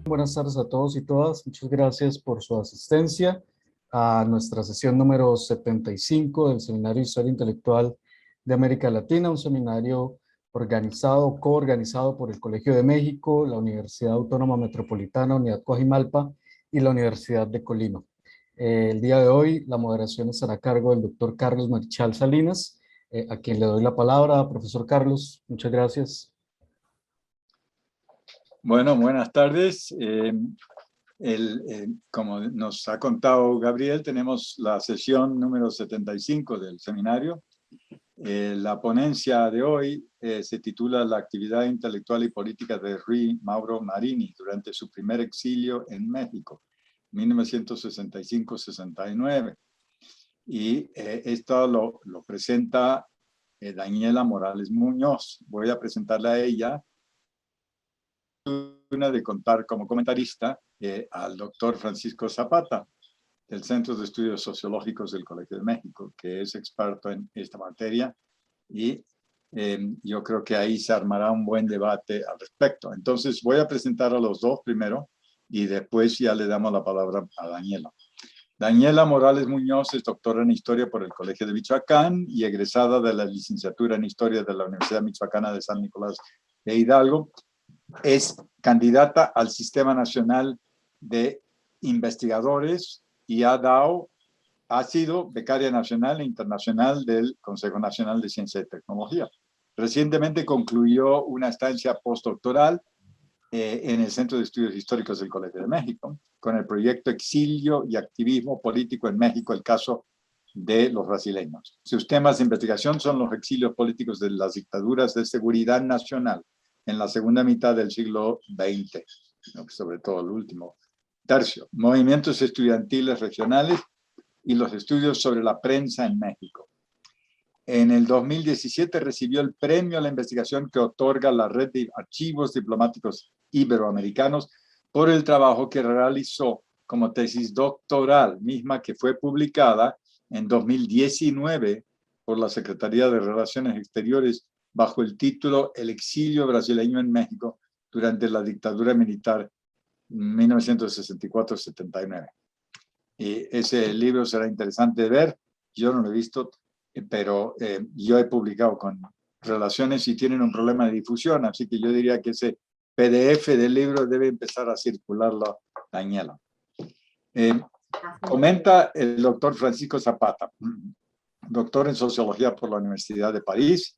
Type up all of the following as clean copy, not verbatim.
Buenas tardes a todos y todas. Muchas gracias por su asistencia a nuestra sesión número 75 del Seminario de Historia Intelectual de América Latina, un seminario organizado, coorganizado por el Colegio de México, la Universidad Autónoma Metropolitana, Unidad Coajimalpa y la Universidad de Colima. El día de hoy la moderación estará a cargo del doctor Carlos Marichal Salinas, a quien le doy la palabra. Profesor Carlos, muchas gracias. Bueno, buenas tardes. Como nos ha contado Gabriel, tenemos la sesión número 75 del seminario. La ponencia de hoy se titula La actividad intelectual y política de Rui Mauro Marini durante su primer exilio en México, 1965-69. Y esto lo presenta Daniela Morales Muñoz. Voy a presentarle a ella de contar como comentarista al doctor Francisco Zapata, del Centro de Estudios Sociológicos del Colegio de México, que es experto en esta materia, y yo creo que ahí se armará un buen debate al respecto. Entonces voy a presentar a los dos primero, y después ya le damos la palabra a Daniela. Daniela Morales Muñoz es doctora en Historia por el Colegio de Michoacán y egresada de la licenciatura en Historia de la Universidad Michoacana de San Nicolás de Hidalgo. Es candidata al Sistema Nacional de Investigadores y ha sido becaria nacional e internacional del Consejo Nacional de Ciencia y Tecnología. Recientemente concluyó una estancia postdoctoral en el Centro de Estudios Históricos del Colegio de México, con el proyecto Exilio y Activismo Político en México, el caso de los brasileños. Sus temas de investigación son los exilios políticos de las dictaduras de seguridad nacional en la segunda mitad del siglo XX, sobre todo el último tercio, movimientos estudiantiles regionales y los estudios sobre la prensa en México. En el 2017 recibió el premio a la investigación que otorga la Red de Archivos Diplomáticos Iberoamericanos por el trabajo que realizó como tesis doctoral, misma que fue publicada en 2019 por la Secretaría de Relaciones Exteriores bajo el título El exilio brasileño en México durante la dictadura militar 1964-79. Y ese libro será interesante de ver. Yo no lo he visto, pero yo he publicado con Relaciones y tienen un problema de difusión, así que yo diría que ese PDF del libro debe empezar a circularlo, Daniela. Comenta el doctor Francisco Zapata, doctor en Sociología por la Universidad de París,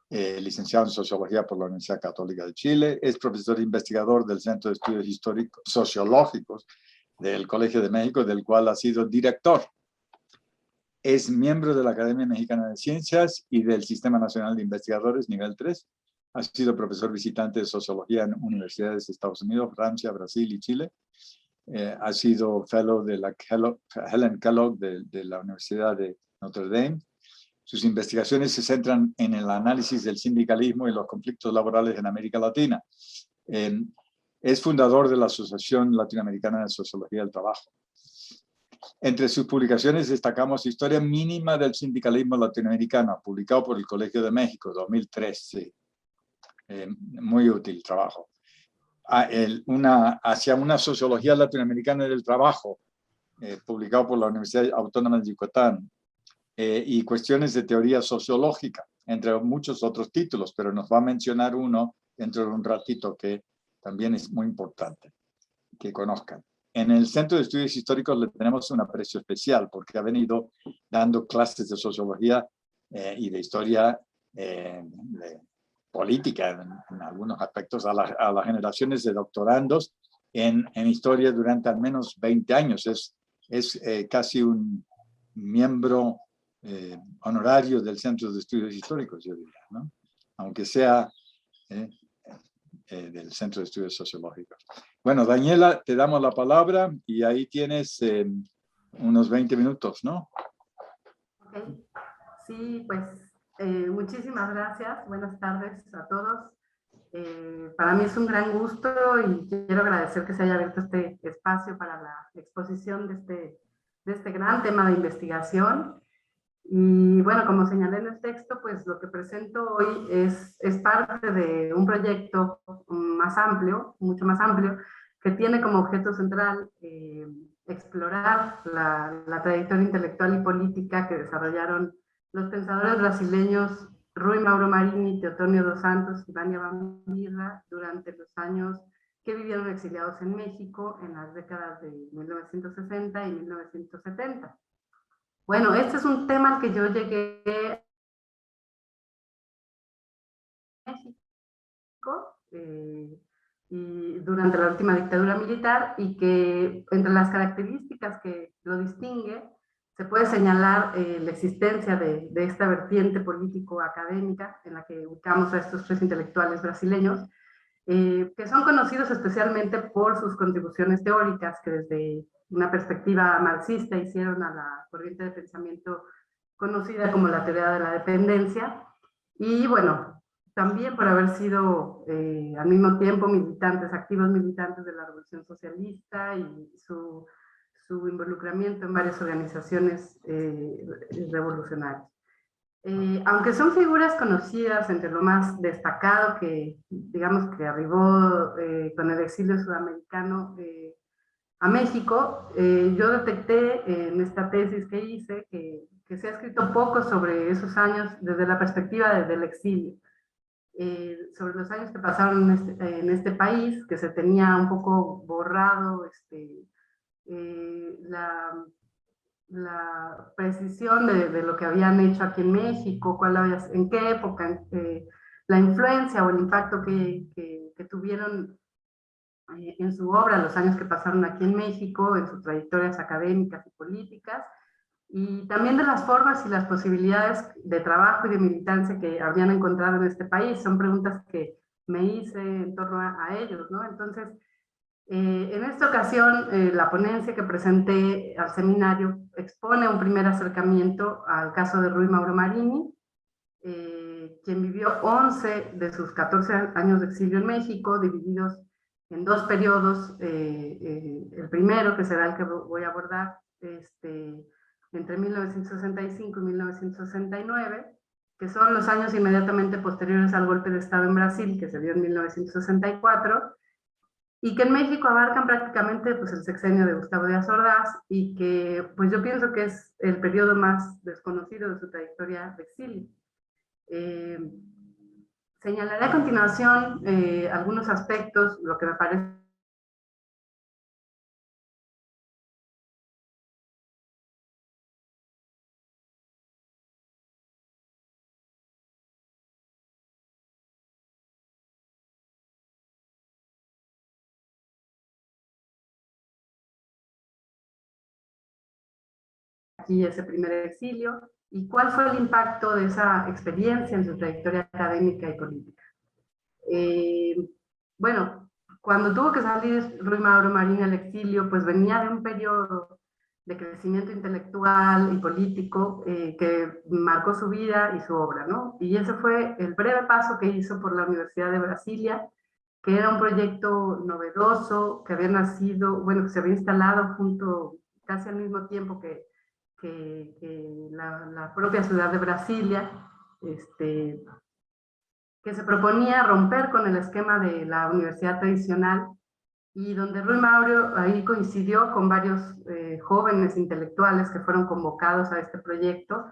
licenciado en Sociología por la Universidad Católica de Chile, es profesor investigador del Centro de Estudios Históricos Sociológicos del Colegio de México, del cual ha sido director. Es miembro de la Academia Mexicana de Ciencias y del Sistema Nacional de Investigadores, nivel 3. Ha sido profesor visitante de Sociología en universidades de Estados Unidos, Francia, Brasil y Chile. Ha sido fellow de la Helen Kellogg de la Universidad de Notre Dame. Sus investigaciones se centran en el análisis del sindicalismo y los conflictos laborales en América Latina. Es fundador de la Asociación Latinoamericana de Sociología del Trabajo. Entre sus publicaciones destacamos Historia mínima del sindicalismo latinoamericano, publicado por el Colegio de México, 2013. Muy útil trabajo. Hacia una sociología latinoamericana del trabajo, publicado por la Universidad Autónoma de Yucatán, y cuestiones de teoría sociológica, entre muchos otros títulos, pero nos va a mencionar uno dentro de un ratito que también es muy importante que conozcan. En el Centro de Estudios Históricos le tenemos un aprecio especial porque ha venido dando clases de sociología y de historia de política en algunos aspectos a las generaciones de doctorandos en historia durante al menos 20 años. Es casi un miembro honorarios del Centro de Estudios Históricos, yo diría, ¿no? Aunque sea del Centro de Estudios Sociológicos. Bueno, Daniela, te damos la palabra y ahí tienes unos 20 minutos, ¿no? Ok, sí, pues muchísimas gracias. Buenas tardes a todos. Para mí es un gran gusto y quiero agradecer que se haya abierto este espacio para la exposición de este gran tema de investigación. Y bueno, como señalé en el texto, pues lo que presento hoy es parte de un proyecto más amplio, mucho más amplio, que tiene como objeto central explorar la trayectoria intelectual y política que desarrollaron los pensadores brasileños Rui Mauro Marini, Teotonio dos Santos y Vania Bambirra durante los años que vivieron exiliados en México en las décadas de 1960 y 1970. Bueno, este es un tema al que yo llegué a México y durante la última dictadura militar, y que entre las características que lo distingue se puede señalar la existencia de esta vertiente político-académica en la que ubicamos a estos tres intelectuales brasileños, que son conocidos especialmente por sus contribuciones teóricas que desde una perspectiva marxista hicieron a la corriente de pensamiento conocida como la teoría de la dependencia, y bueno, también por haber sido al mismo tiempo activos militantes de la Revolución Socialista y su involucramiento en varias organizaciones revolucionarias. Aunque son figuras conocidas, entre lo más destacado que, digamos, que arribó con el exilio sudamericano a México, yo detecté en esta tesis que hice que se ha escrito poco sobre esos años desde la perspectiva del exilio, sobre los años que pasaron en este país, que se tenía un poco borrado la precisión de lo que habían hecho aquí en México, en qué época, la influencia o el impacto que tuvieron en su obra, los años que pasaron aquí en México, en sus trayectorias académicas y políticas, y también de las formas y las posibilidades de trabajo y de militancia que habían encontrado en este país. Son preguntas que me hice en torno a ellos, ¿no? Entonces, en esta ocasión, la ponencia que presenté al seminario expone un primer acercamiento al caso de Rui Mauro Marini, quien vivió 11 de sus 14 años de exilio en México, divididos en dos periodos. El primero, que será el que voy a abordar, entre 1965 y 1969, que son los años inmediatamente posteriores al golpe de Estado en Brasil, que se dio en 1964, y que en México abarcan prácticamente pues, el sexenio de Gustavo Díaz Ordaz, y que pues yo pienso que es el periodo más desconocido de su trayectoria de exilio. Señalaré a continuación algunos aspectos, lo que me parece aquí ese primer exilio, y cuál fue el impacto de esa experiencia en su trayectoria académica y política. Bueno, cuando tuvo que salir Rui Mauro Marini al exilio, pues venía de un periodo de crecimiento intelectual y político que marcó su vida y su obra, ¿no? Y ese fue el breve paso que hizo por la Universidad de Brasilia, que era un proyecto novedoso, que había nacido, bueno, que se había instalado junto, casi al mismo tiempo que la propia ciudad de Brasilia, que se proponía romper con el esquema de la universidad tradicional, y donde Rui Mauro ahí coincidió con varios jóvenes intelectuales que fueron convocados a este proyecto,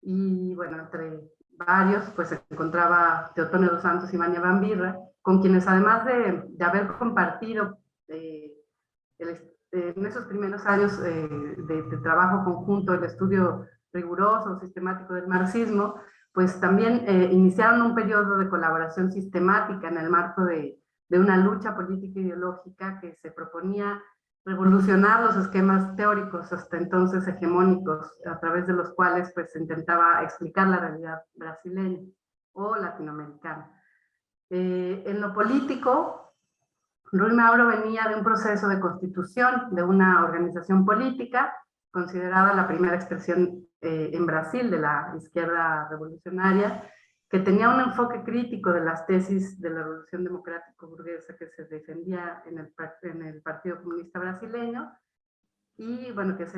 y bueno, entre varios pues se encontraba Teotonio dos Santos y Vania Bambirra, con quienes además de haber compartido en esos primeros años de trabajo conjunto, el estudio riguroso, sistemático del marxismo, pues también iniciaron un periodo de colaboración sistemática en el marco de una lucha política ideológica que se proponía revolucionar los esquemas teóricos hasta entonces hegemónicos, a través de los cuales pues, se intentaba explicar la realidad brasileña o latinoamericana. En lo político, Rui Mauro venía de un proceso de constitución de una organización política, considerada la primera expresión en Brasil de la izquierda revolucionaria, que tenía un enfoque crítico de las tesis de la revolución democrático-burguesa que se defendía en el Partido Comunista Brasileño, y bueno, que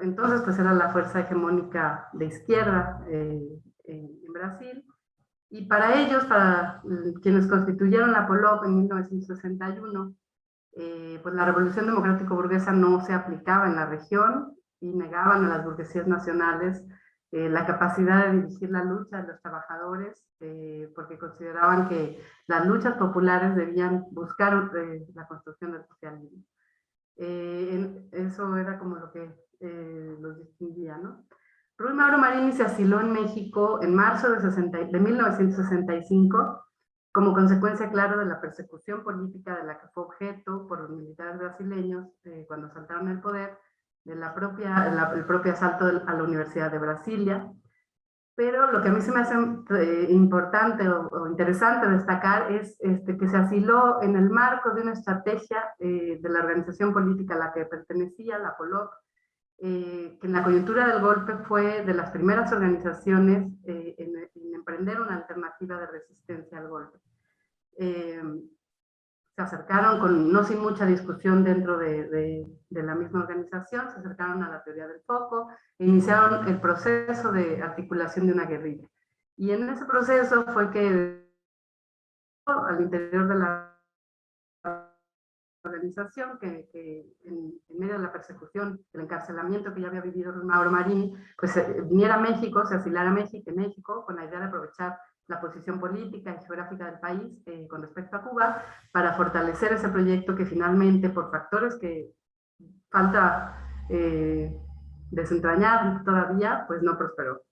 entonces pues era la fuerza hegemónica de izquierda en Brasil. Y para ellos, para quienes constituyeron la POLOP en 1961, pues la revolución democrático-burguesa no se aplicaba en la región y negaban a las burguesías nacionales la capacidad de dirigir la lucha de los trabajadores, porque consideraban que las luchas populares debían buscar la construcción del socialismo. Eso era como lo que los distinguía, ¿no? Rui Mauro Marini se asiló en México en marzo de 1965 como consecuencia, claro, de la persecución política de la que fue objeto por los militares brasileños cuando asaltaron el poder, el propio asalto a la Universidad de Brasilia. Pero lo que a mí se me hace importante o interesante destacar es que se asiló en el marco de una estrategia de la organización política a la que pertenecía, la POLOP, que en la coyuntura del golpe fue de las primeras organizaciones en emprender una alternativa de resistencia al golpe. Se acercaron, no sin mucha discusión dentro de la misma organización, se acercaron a la teoría del foco e iniciaron el proceso de articulación de una guerrilla. Y en ese proceso fue que al interior de la organización, que en medio de la persecución, el encarcelamiento que ya había vivido Mauro Marini, pues viniera a México, se asilara en México, con la idea de aprovechar la posición política y geográfica del país con respecto a Cuba, para fortalecer ese proyecto que finalmente, por factores que falta desentrañar todavía, pues no prosperó.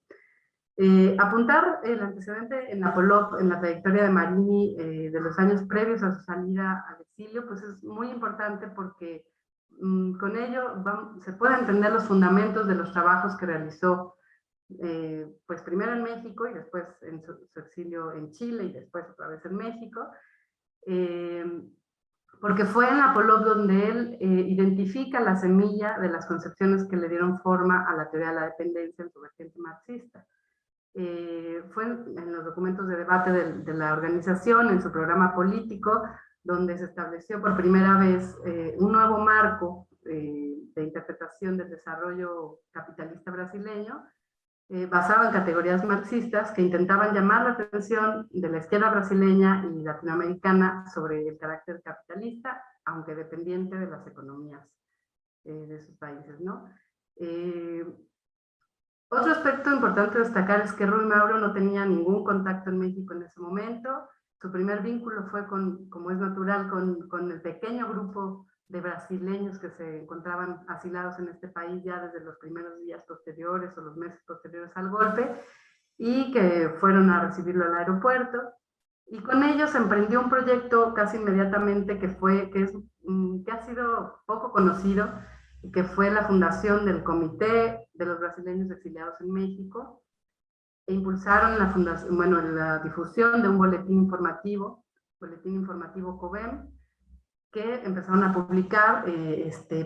Apuntar el antecedente en la POLOP, en la trayectoria de Marini de los años previos a su salida al exilio, pues es muy importante porque con ello se pueden entender los fundamentos de los trabajos que realizó, pues primero en México y después en su exilio en Chile y después otra vez en México, porque fue en la POLOP donde él identifica la semilla de las concepciones que le dieron forma a la teoría de la dependencia en su vertiente marxista. Fue en los documentos de debate de la organización, en su programa político, donde se estableció por primera vez un nuevo marco de interpretación del desarrollo capitalista brasileño, basado en categorías marxistas que intentaban llamar la atención de la izquierda brasileña y latinoamericana sobre el carácter capitalista, aunque dependiente de las economías de sus países, ¿no? Otro aspecto importante a destacar es que Rui Mauro no tenía ningún contacto en México en ese momento. Su primer vínculo fue, como es natural, con el pequeño grupo de brasileños que se encontraban asilados en este país ya desde los primeros días posteriores o los meses posteriores al golpe, y que fueron a recibirlo al aeropuerto. Y con ellos emprendió un proyecto casi inmediatamente que ha sido poco conocido, que fue la fundación del Comité de los Brasileños Exiliados en México, e impulsaron la difusión de un boletín informativo COBEM, que empezaron a publicar,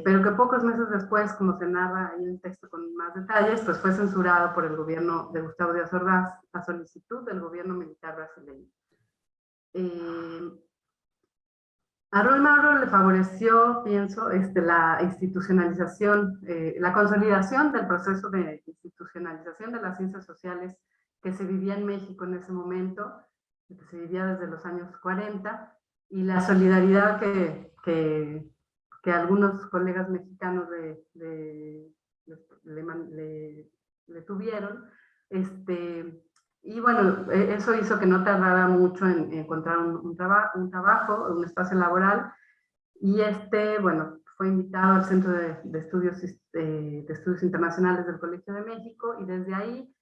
pero que pocos meses después, como se narra ahí en el texto con más detalles, pues fue censurado por el gobierno de Gustavo Díaz Ordaz a solicitud del gobierno militar brasileño. A Rui Mauro le favoreció, pienso, la institucionalización, la consolidación del proceso de institucionalización de las ciencias sociales que se vivía en México en ese momento, que se vivía desde los años 40, y la solidaridad que algunos colegas mexicanos le tuvieron, y bueno, eso hizo que no tardara mucho en encontrar un trabajo, un espacio laboral, y bueno, fue invitado al Centro de Estudios Internacionales del Colegio de México, y desde ahí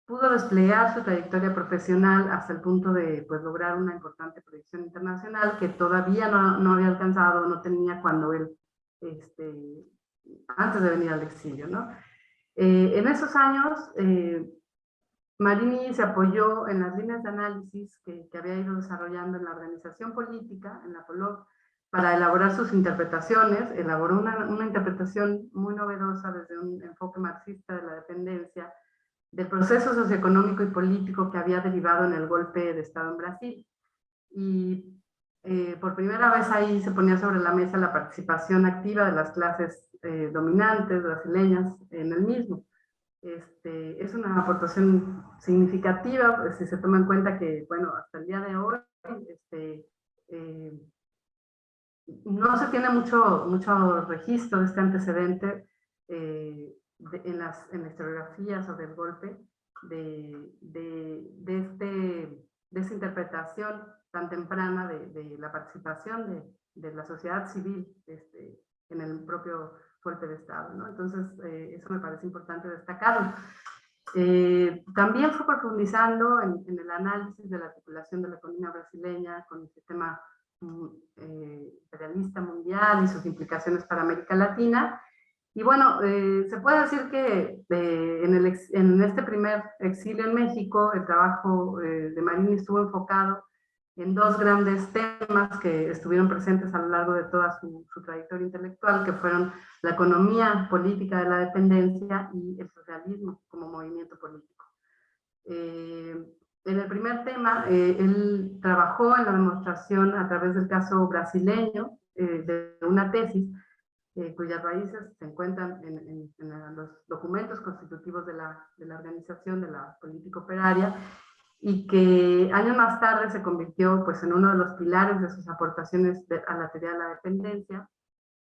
pudo desplegar su trayectoria profesional hasta el punto de pues, lograr una importante proyección internacional que todavía no había alcanzado, no tenía cuando él antes de venir al exilio, ¿no? En esos años, Marini se apoyó en las líneas de análisis que había ido desarrollando en la organización política, en la POLOG, para elaborar sus interpretaciones. Elaboró una interpretación muy novedosa desde un enfoque marxista de la dependencia, del proceso socioeconómico y político que había derivado en el golpe de Estado en Brasil. Y por primera vez ahí se ponía sobre la mesa la participación activa de las clases dominantes brasileñas en el mismo. Es una aportación significativa, pues, si se toma en cuenta que, bueno, hasta el día de hoy no se tiene mucho registro de este antecedente en las historiografías sobre el golpe, de esa interpretación tan temprana de la participación de la sociedad civil en el propio golpe de Estado, ¿no? Entonces, eso me parece importante destacarlo. También fue profundizando en el análisis de la articulación de la economía brasileña con el sistema imperialista mundial y sus implicaciones para América Latina. Y bueno, se puede decir que en este primer exilio en México, el trabajo de Marini estuvo enfocado en dos grandes temas que estuvieron presentes a lo largo de toda su trayectoria intelectual, que fueron la economía política de la dependencia y el socialismo como movimiento político. En el primer tema, él trabajó en la demostración a través del caso brasileño de una tesis cuyas raíces se encuentran en los documentos constitutivos de la organización de la política operaria, y que años más tarde se convirtió pues, en uno de los pilares de sus aportaciones a la teoría de la dependencia,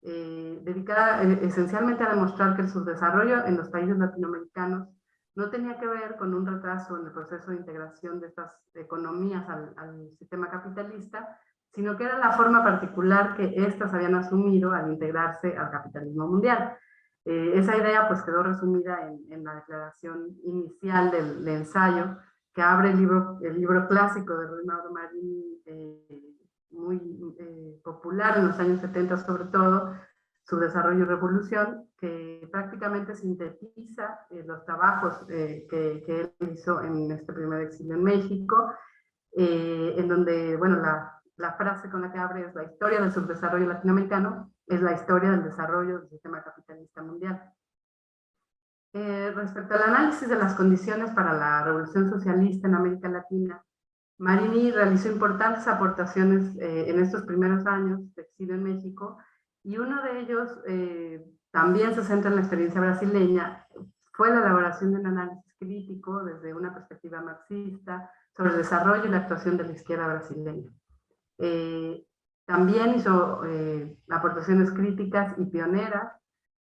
dedicada esencialmente a demostrar que el subdesarrollo en los países latinoamericanos no tenía que ver con un retraso en el proceso de integración de estas economías al sistema capitalista, sino que era la forma particular que éstas habían asumido al integrarse al capitalismo mundial. Esa idea pues quedó resumida en la declaración inicial del ensayo que abre el libro clásico de Rui Mauro Marini, muy popular en los años 70 sobre todo, Su desarrollo y revolución, que prácticamente sintetiza los trabajos que él hizo en este primer exilio en México, en donde, bueno, la frase con la que abre es: la historia del subdesarrollo latinoamericano es la historia del desarrollo del sistema capitalista mundial. Respecto al análisis de las condiciones para la revolución socialista en América Latina, Marini realizó importantes aportaciones en estos primeros años de exilio en México, y uno de ellos también se centra en la experiencia brasileña. Fue la elaboración de un análisis crítico desde una perspectiva marxista sobre el desarrollo y la actuación de la izquierda brasileña. También hizo aportaciones críticas y pioneras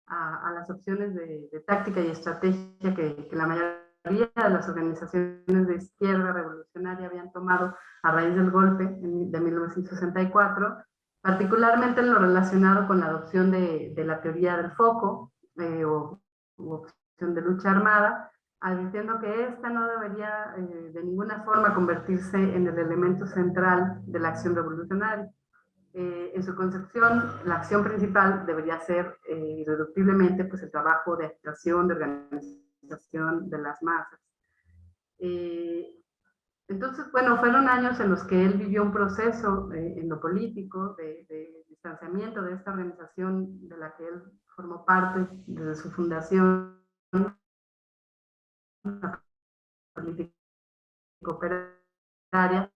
a las opciones de táctica y estrategia que la mayoría de las organizaciones de izquierda revolucionaria habían tomado a raíz del golpe de 1964, particularmente en lo relacionado con la adopción de la teoría del foco u opción de lucha armada, advirtiendo que esta no debería de ninguna forma convertirse en el elemento central de la acción revolucionaria. En su concepción, la acción principal debería ser irreductiblemente pues, el trabajo de agitación, de organización de las masas. Entonces, bueno, fueron años en los que él vivió un proceso en lo político de distanciamiento de esta organización de la que él formó parte desde su fundación, la política operaria,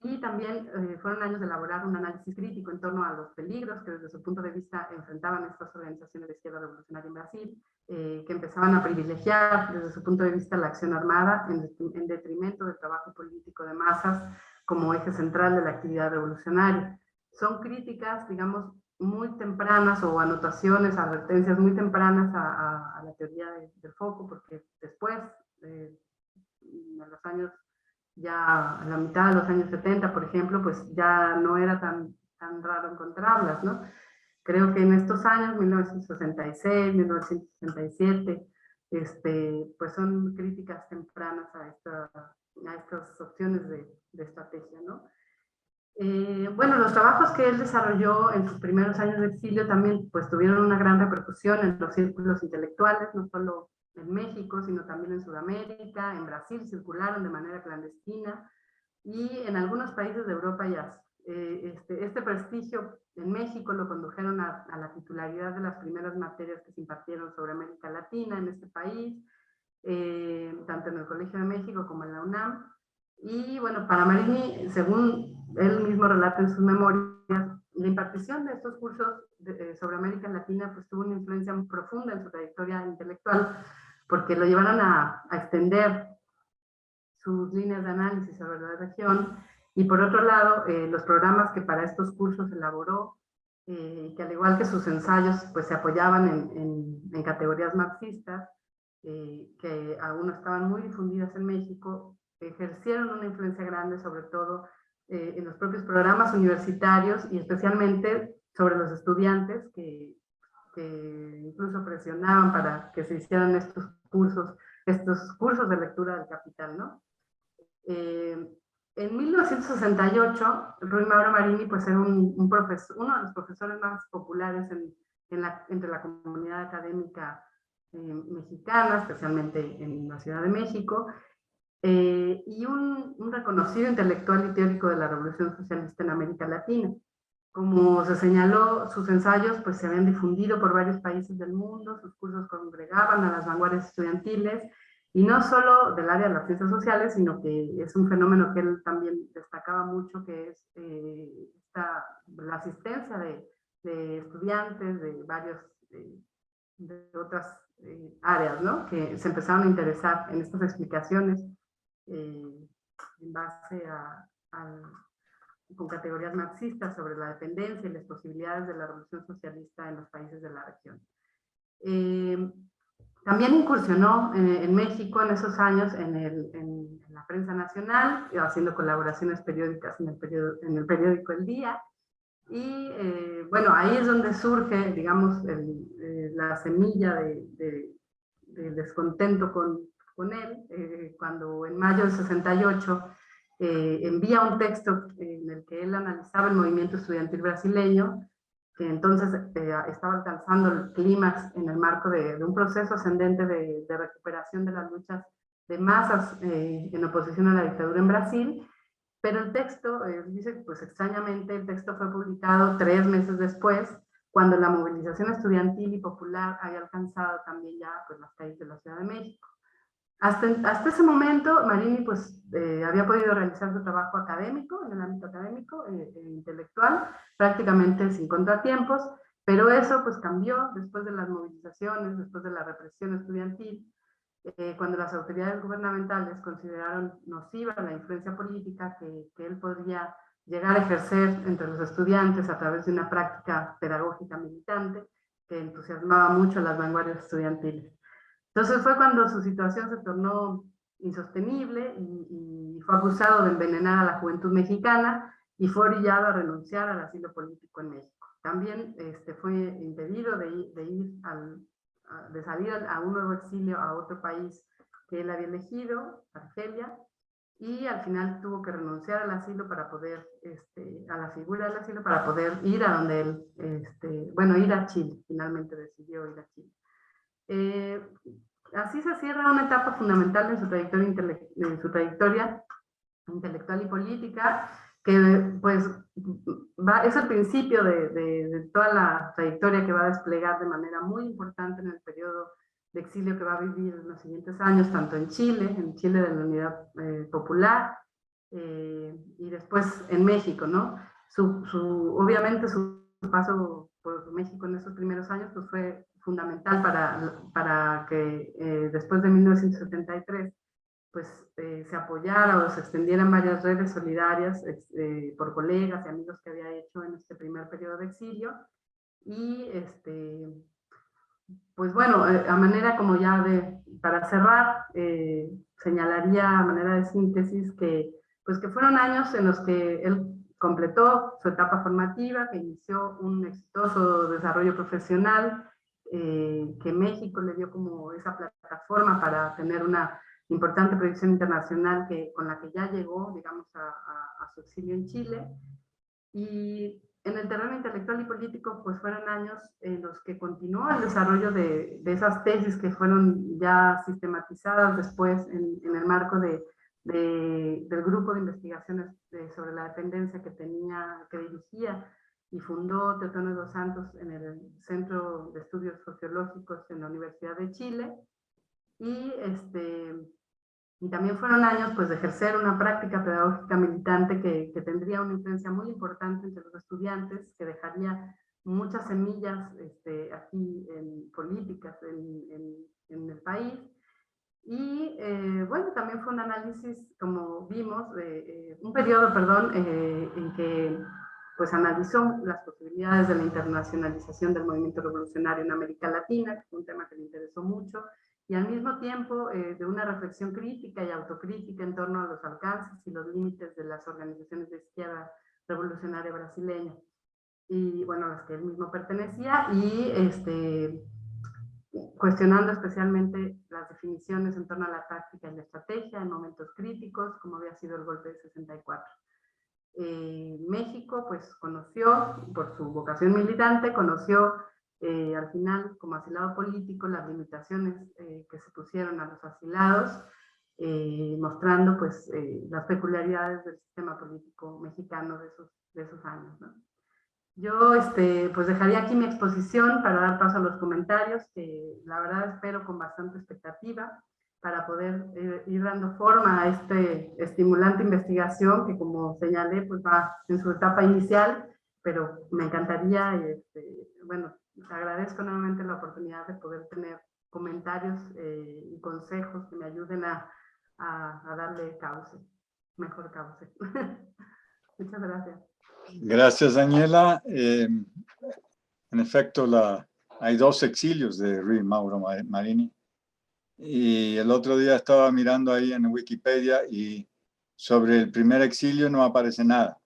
y también fueron años de elaborar un análisis crítico en torno a los peligros que desde su punto de vista enfrentaban estas organizaciones de izquierda revolucionaria en Brasil, que empezaban a privilegiar desde su punto de vista la acción armada en detrimento del trabajo político de masas como eje central de la actividad revolucionaria. Son críticas, digamos, muy tempranas, o anotaciones, advertencias muy tempranas a la teoría del foco, porque después, en los años, ya a la mitad de los años 70, por ejemplo, pues ya no era tan raro encontrarlas, ¿no? Creo que en estos años, 1966, 1967, pues son críticas tempranas a estas opciones de estrategia, ¿no? Bueno, los trabajos que él desarrolló en sus primeros años de exilio también pues tuvieron una gran repercusión en los círculos intelectuales, no solo en México, sino también en Sudamérica, en Brasil circularon de manera clandestina y en algunos países de Europa y Asia. Este prestigio en México lo condujeron a la titularidad de las primeras materias que se impartieron sobre América Latina en este país, tanto en el Colegio de México como en la UNAM. Y bueno, para Marini, según él mismo relata en sus memorias, la impartición de estos cursos sobre América Latina pues tuvo una influencia muy profunda en su trayectoria intelectual, porque lo llevaron a extender sus líneas de análisis sobre la región, y por otro lado, los programas que para estos cursos elaboró, que al igual que sus ensayos, pues se apoyaban en categorías marxistas, que aún no estaban muy difundidas en México, ejercieron una influencia grande, sobre todo en los propios programas universitarios y especialmente sobre los estudiantes que incluso presionaban para que se hicieran estos cursos de lectura del Capital, ¿no? En 1968, Ruy Mauro Marini pues era uno de los profesores más populares entre la comunidad académica mexicana, especialmente en la Ciudad de México, y un reconocido intelectual y teórico de la Revolución Socialista en América Latina. Como se señaló, sus ensayos pues, se habían difundido por varios países del mundo, sus cursos congregaban a las vanguardias estudiantiles, y no solo del área de las ciencias sociales, sino que es un fenómeno que él también destacaba mucho, que es la asistencia de estudiantes de varios de otras áreas, ¿no? Que se empezaron a interesar en estas explicaciones en base con categorías marxistas sobre la dependencia y las posibilidades de la revolución socialista en los países de la región. También incursionó en México en esos años en la prensa nacional, haciendo colaboraciones periódicas en el periódico El Día. Y bueno, ahí es donde surge, digamos, la semilla de descontento con él, cuando en mayo del 68 envía un texto en el que él analizaba el movimiento estudiantil brasileño, que entonces estaba alcanzando el clímax en el marco de un proceso ascendente de recuperación de las luchas de masas en oposición a la dictadura en Brasil. Pero el texto, dice, pues extrañamente, el texto fue publicado 3 meses después, cuando la movilización estudiantil y popular había alcanzado también ya pues, las calles de la Ciudad de México. Hasta ese momento, Marini pues, había podido realizar su trabajo académico, en el ámbito académico e intelectual, prácticamente sin contratiempos, pero eso pues, cambió después de las movilizaciones, después de la represión estudiantil, cuando las autoridades gubernamentales consideraron nociva la influencia política que él podría llegar a ejercer entre los estudiantes a través de una práctica pedagógica militante que entusiasmaba mucho a las vanguardias estudiantiles. Entonces fue cuando su situación se tornó insostenible y fue acusado de envenenar a la juventud mexicana y fue orillado a renunciar al asilo político en México. También fue impedido de salir a un nuevo exilio a otro país que él había elegido, Argelia, y al final tuvo que renunciar al asilo para poder, a la figura del asilo para poder ir a donde él, bueno, ir a Chile, finalmente decidió ir a Chile. Así se cierra una etapa fundamental en su trayectoria intelectual y política, que pues es el principio de toda la trayectoria que va a desplegar de manera muy importante en el periodo de exilio que va a vivir en los siguientes años, tanto en Chile de la Unidad Popular, y después en México, ¿no? Obviamente su paso por México en esos primeros años pues fue fundamental para que después de 1973 pues se apoyara o se extendieran varias redes solidarias por colegas y amigos que había hecho en este primer periodo de exilio. Y pues bueno, a manera como ya para cerrar, señalaría a manera de síntesis pues que fueron años en los que él completó su etapa formativa, que inició un exitoso desarrollo profesional, que México le dio como esa plataforma para tener una importante proyección internacional con la que ya llegó, digamos, a su exilio en Chile. Y en el terreno intelectual y político, pues fueron años en los que continuó el desarrollo de esas tesis que fueron ya sistematizadas después en el marco del grupo de investigaciones sobre la dependencia que dirigía y fundó Teotonio dos Santos en el Centro de Estudios Sociológicos en la Universidad de Chile. Y también fueron años pues, de ejercer una práctica pedagógica militante que tendría una influencia muy importante entre los estudiantes, que dejaría muchas semillas aquí en políticas en el país. Y bueno, también fue un análisis, como vimos, un periodo, perdón, en que pues analizó las posibilidades de la internacionalización del movimiento revolucionario en América Latina, que fue un tema que le interesó mucho, y al mismo tiempo de una reflexión crítica y autocrítica en torno a los alcances y los límites de las organizaciones de izquierda revolucionaria brasileña, y bueno, a las que él mismo pertenecía, y cuestionando especialmente las definiciones en torno a la táctica y la estrategia en momentos críticos, como había sido el golpe de 64. México, pues conoció, por su vocación militante, conoció al final, como asilado político, las limitaciones que se pusieron a los asilados, mostrando pues las peculiaridades del sistema político mexicano de esos años, ¿no? Yo pues dejaría aquí mi exposición para dar paso a los comentarios, que la verdad espero con bastante expectativa para poder ir dando forma a estimulante investigación que, como señalé, pues va en su etapa inicial, pero me encantaría, bueno, agradezco nuevamente la oportunidad de poder tener comentarios y consejos que me ayuden a darle mejor cauce. Muchas gracias. Gracias, Daniela. En efecto, hay 2 exilios de Ruy Mauro Marini. Y el otro día estaba mirando ahí en Wikipedia y sobre el primer exilio no aparece nada.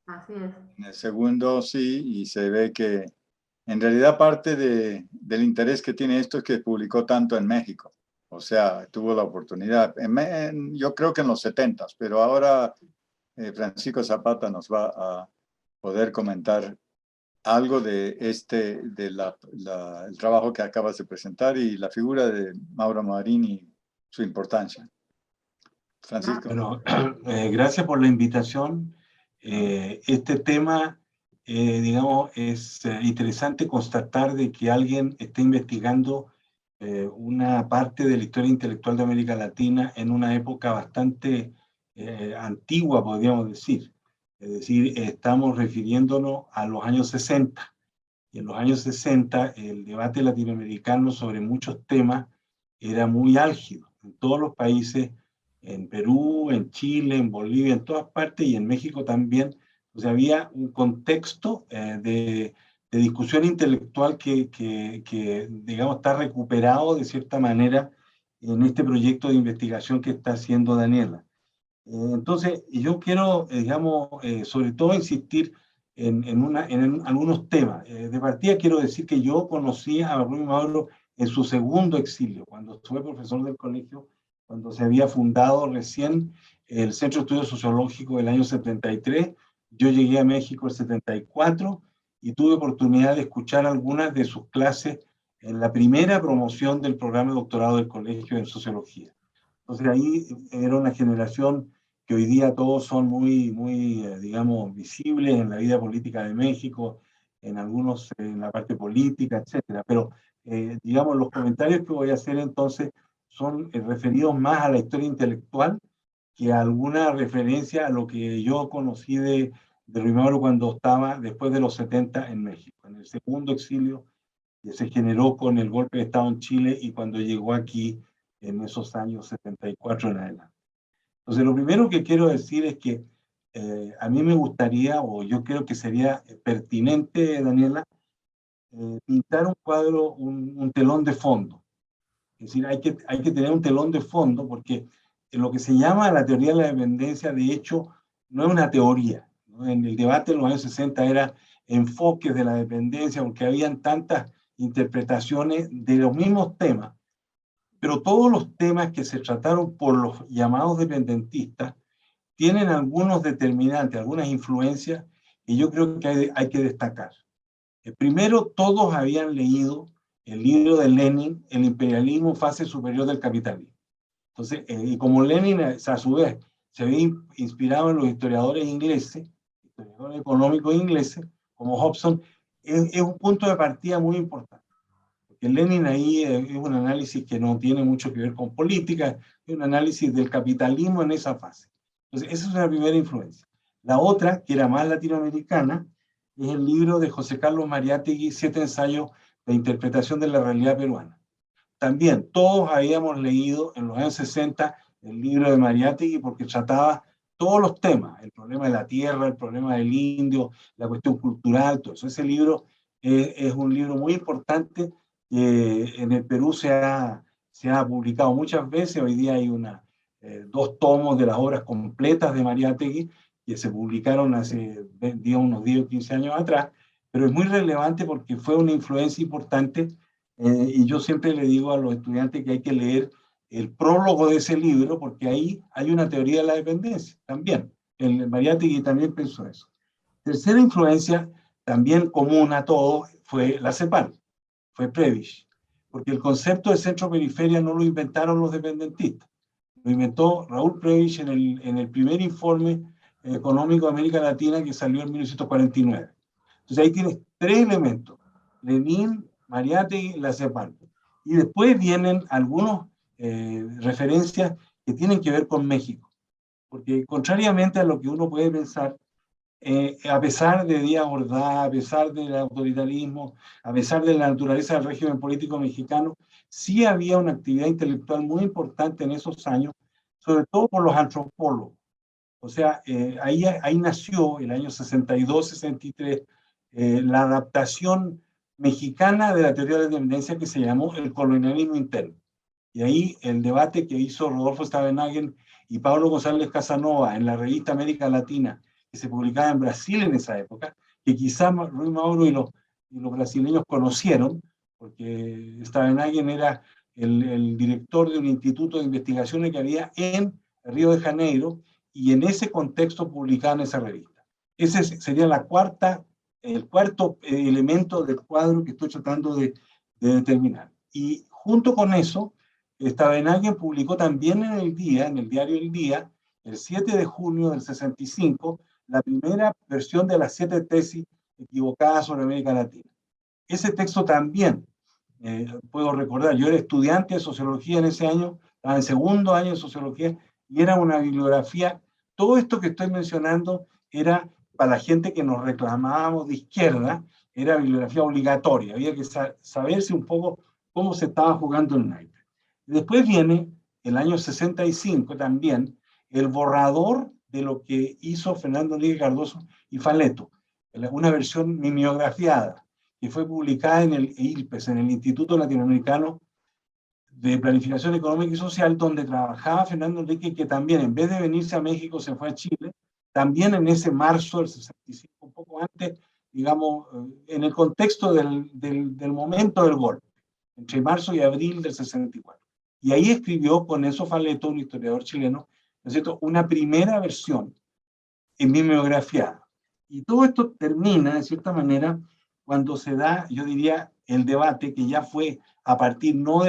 Así es. En el segundo sí, y se ve que en realidad parte del interés que tiene esto es que publicó tanto en México. O sea, tuvo la oportunidad. Yo creo que en los 70s, pero ahora Francisco Zapata nos va a poder comentar algo de el trabajo que acabas de presentar y la figura de Mauro Marini, su importancia. Francisco. Bueno, gracias por la invitación. Este tema, digamos, es interesante constatar de que alguien está investigando una parte de la historia intelectual de América Latina en una época bastante antigua, podríamos decir. Es decir, estamos refiriéndonos a los años 60. Y en los años 60 el debate latinoamericano sobre muchos temas era muy álgido. En todos los países, en Perú, en Chile, en Bolivia, en todas partes, y en México también, pues había un contexto de discusión intelectual que, digamos, está recuperado de cierta manera en este proyecto de investigación que está haciendo Daniela. Entonces, yo quiero, digamos, sobre todo insistir en algunos temas. De partida quiero decir que yo conocí a Ruy Mauro en su segundo exilio, cuando fue profesor del colegio, cuando se había fundado recién el Centro de Estudios Sociológicos del año 73. Yo llegué a México el 74 y tuve oportunidad de escuchar algunas de sus clases en la primera promoción del programa de doctorado del colegio en sociología. Entonces ahí era una generación que hoy día todos son muy, digamos, visibles en la vida política de México, en algunos en la parte política, etcétera. Pero, digamos, los comentarios que voy a hacer entonces son referidos más a la historia intelectual que a alguna referencia a lo que yo conocí de Ruy Mauro cuando estaba después de los 70 en México, en el segundo exilio que se generó con el golpe de Estado en Chile y cuando llegó aquí en esos años 74 en adelante. Entonces, lo primero que quiero decir es que a mí me gustaría, o yo creo que sería pertinente, Daniela, pintar un cuadro, un telón de fondo. Es decir, hay que tener un telón de fondo porque en lo que se llama la teoría de la dependencia, de hecho, no es una teoría, ¿no? En el debate en los años 60 era enfoques de la dependencia porque habían tantas interpretaciones de los mismos temas. Pero todos los temas que se trataron por los llamados dependentistas tienen algunos determinantes, algunas influencias y yo creo que hay que destacar. Primero, todos habían leído el libro de Lenin, El imperialismo, fase superior del capitalismo. Entonces, y como Lenin, a su vez, se había inspirado en los historiadores ingleses, historiadores económicos ingleses, como Hobson, es un punto de partida muy importante. Porque Lenin ahí es un análisis que no tiene mucho que ver con política, es un análisis del capitalismo en esa fase. Entonces, esa es una primera influencia. La otra, que era más latinoamericana, es el libro de José Carlos Mariátegui, 7 ensayos de interpretación de la realidad peruana. También todos habíamos leído en los años 60 el libro de Mariátegui porque trataba todos los temas, el problema de la tierra, el problema del indio, la cuestión cultural, todo eso. Ese libro es un libro muy importante que en el Perú se ha publicado muchas veces. Hoy día hay 2 tomos de las obras completas de Mariátegui que se publicaron hace unos 10 o 15 años atrás, pero es muy relevante porque fue una influencia importante. Y yo siempre le digo a los estudiantes que hay que leer el prólogo de ese libro, porque ahí hay una teoría de la dependencia también. El Mariátegui también pensó eso. Tercera influencia, también común a todos, fue la CEPAL, fue Prebisch, porque el concepto de centro-periferia no lo inventaron los dependentistas, lo inventó Raúl Prebisch en el primer informe económico de América Latina que salió en 1949. Entonces ahí tienes 3 elementos: Lenin, Mariátegui, la CEPAL. Y después vienen algunas referencias que tienen que ver con México. Porque contrariamente a lo que uno puede pensar, a pesar de Díaz Ordaz, a pesar del autoritarismo, a pesar de la naturaleza del régimen político mexicano, sí había una actividad intelectual muy importante en esos años, sobre todo por los antropólogos. O sea, ahí nació, el año 62-63, la adaptación mexicana de la teoría de la independencia que se llamó el colonialismo interno. Y ahí el debate que hizo Rodolfo Stavenhagen y Pablo González Casanova en la revista América Latina, que se publicaba en Brasil en esa época, que quizá Ruy Mauro y los brasileños conocieron, porque Stavenhagen era el director de un instituto de investigaciones que había en Río de Janeiro, y en ese contexto publicaban esa revista. Ese sería el cuarto elemento del cuadro que estoy tratando de determinar. Y junto con eso, Stavenhagen publicó también en el diario El Día, el 7 de junio del 65, la primera versión de las 7 tesis equivocadas sobre América Latina. Ese texto también, puedo recordar, yo era estudiante de sociología en ese año, estaba en segundo año de sociología, y era una bibliografía. Todo esto que estoy mencionando era para la gente que nos reclamábamos de izquierda, era bibliografía obligatoria, había que saberse un poco cómo se estaba jugando el naipe. Después viene el año 65 también, el borrador de lo que hizo Fernando Enrique Cardoso y Faleto, una versión mimeografiada, que fue publicada en el ILPES, en el Instituto Latinoamericano de Planificación Económica y Social, donde trabajaba Fernando Enrique, que también, en vez de venirse a México, se fue a Chile, también en ese marzo del 65, un poco antes, digamos, en el contexto del momento del golpe, entre marzo y abril del 64. Y ahí escribió con Enzo Faleto, un historiador chileno, ¿no es cierto?, una primera versión en mimeografiada. Y todo esto termina, de cierta manera, cuando se da, yo diría, el debate que ya fue a partir no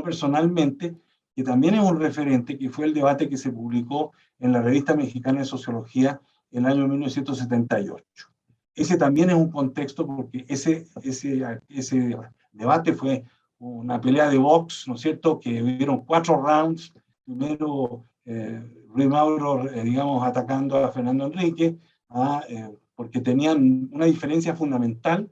personalmente, que también es un referente, que fue el debate que se publicó en la Revista Mexicana de Sociología en el año 1978. Ese también es un contexto porque ese debate fue una pelea de box, ¿no es cierto?, que hubieron 4 rounds. Primero, Ruy Mauro, digamos, atacando a Fernando Enrique, porque tenían una diferencia fundamental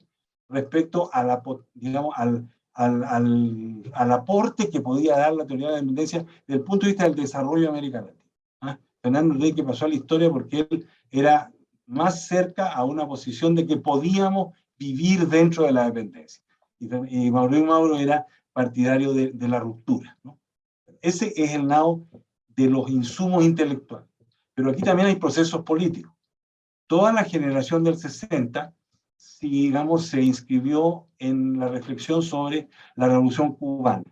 respecto a digamos, al aporte que podía dar la teoría de la dependencia desde el punto de vista del desarrollo de América Latina. Fernando Enrique pasó a la historia porque él era más cerca a una posición de que podíamos vivir dentro de la dependencia. Y Mauro era partidario de la ruptura, ¿no? Ese es el lado de los insumos intelectuales. Pero aquí también hay procesos políticos. Toda la generación del 60, digamos, se inscribió en la reflexión sobre la Revolución Cubana.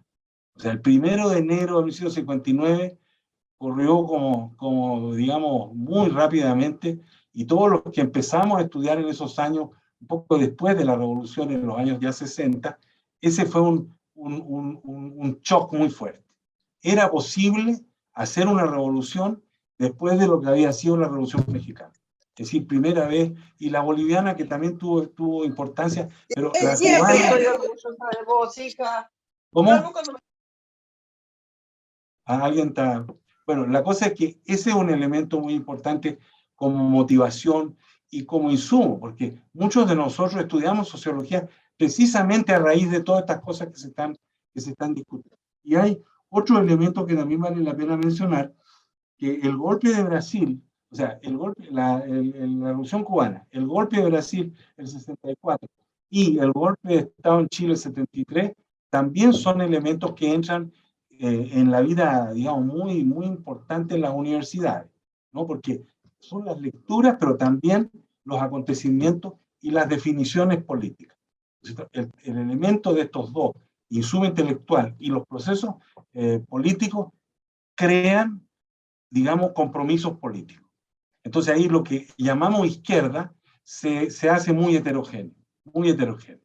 O sea, el 1 de enero de 1959 corrió digamos, muy rápidamente, y todos los que empezamos a estudiar en esos años, un poco después de la revolución, en los años ya 60, ese fue un shock muy fuerte. Era posible hacer una revolución después de lo que había sido la Revolución Mexicana. Es decir, primera vez, y la boliviana que también tuvo importancia, pero la cubana... Estoy orgullosa de vos, hija. ¿Cómo? Alguien está... Bueno, la cosa es que ese es un elemento muy importante como motivación y como insumo, porque muchos de nosotros estudiamos sociología precisamente a raíz de todas estas cosas que se están discutiendo. Y hay otro elemento que también vale la pena mencionar, que el golpe de Brasil, o sea, la Revolución Cubana, el golpe de Brasil el 64 y el golpe de Estado en Chile el 73, también son elementos que entran en la vida, digamos, muy, muy importante en las universidades, ¿no? Porque son las lecturas, pero también los acontecimientos y las definiciones políticas. El elemento de estos dos, insumo intelectual y los procesos políticos, crean, digamos, compromisos políticos. Entonces ahí lo que llamamos izquierda se hace muy heterogéneo, muy heterogéneo.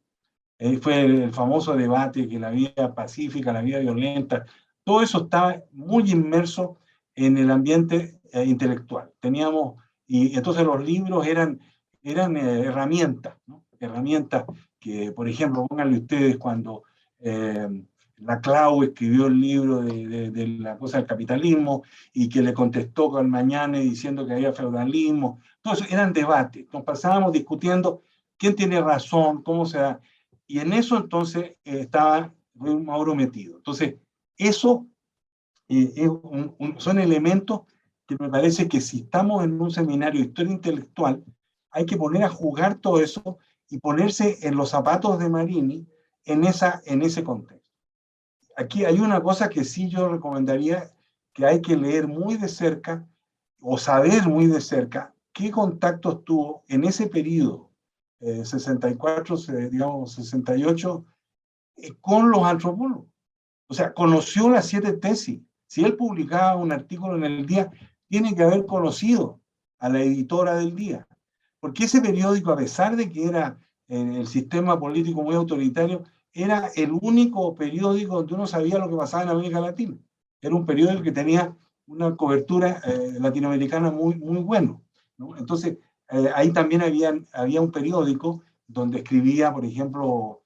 Fue el famoso debate que la vía pacífica, la vía violenta, todo eso estaba muy inmerso en el ambiente intelectual. Teníamos, y entonces los libros eran herramientas, ¿no? Herramientas que, por ejemplo, pónganle ustedes cuando la Clau escribió el libro de la cosa del capitalismo y que le contestó con Mañana diciendo que había feudalismo. Todo eso eran debates. Nos pasábamos discutiendo quién tiene razón, cómo se da. Y en eso entonces estaba Ruy Mauro metido. Entonces, eso son elementos que me parece que si estamos en un seminario de historia intelectual, hay que poner a jugar todo eso y ponerse en los zapatos de Marini en ese contexto. Aquí hay una cosa que sí yo recomendaría, que hay que leer muy de cerca o saber muy de cerca qué contactos tuvo en ese periodo 64, digamos 68, con los antropólogos. O sea, conoció las 7 tesis. Si él publicaba un artículo en el Día, tiene que haber conocido a la editora del Día. Porque ese periódico, a pesar de que era el sistema político muy autoritario, era el único periódico donde uno sabía lo que pasaba en América Latina. Era un periódico que tenía una cobertura latinoamericana muy, muy bueno, ¿no? Entonces, ahí también había un periódico donde escribía, por ejemplo,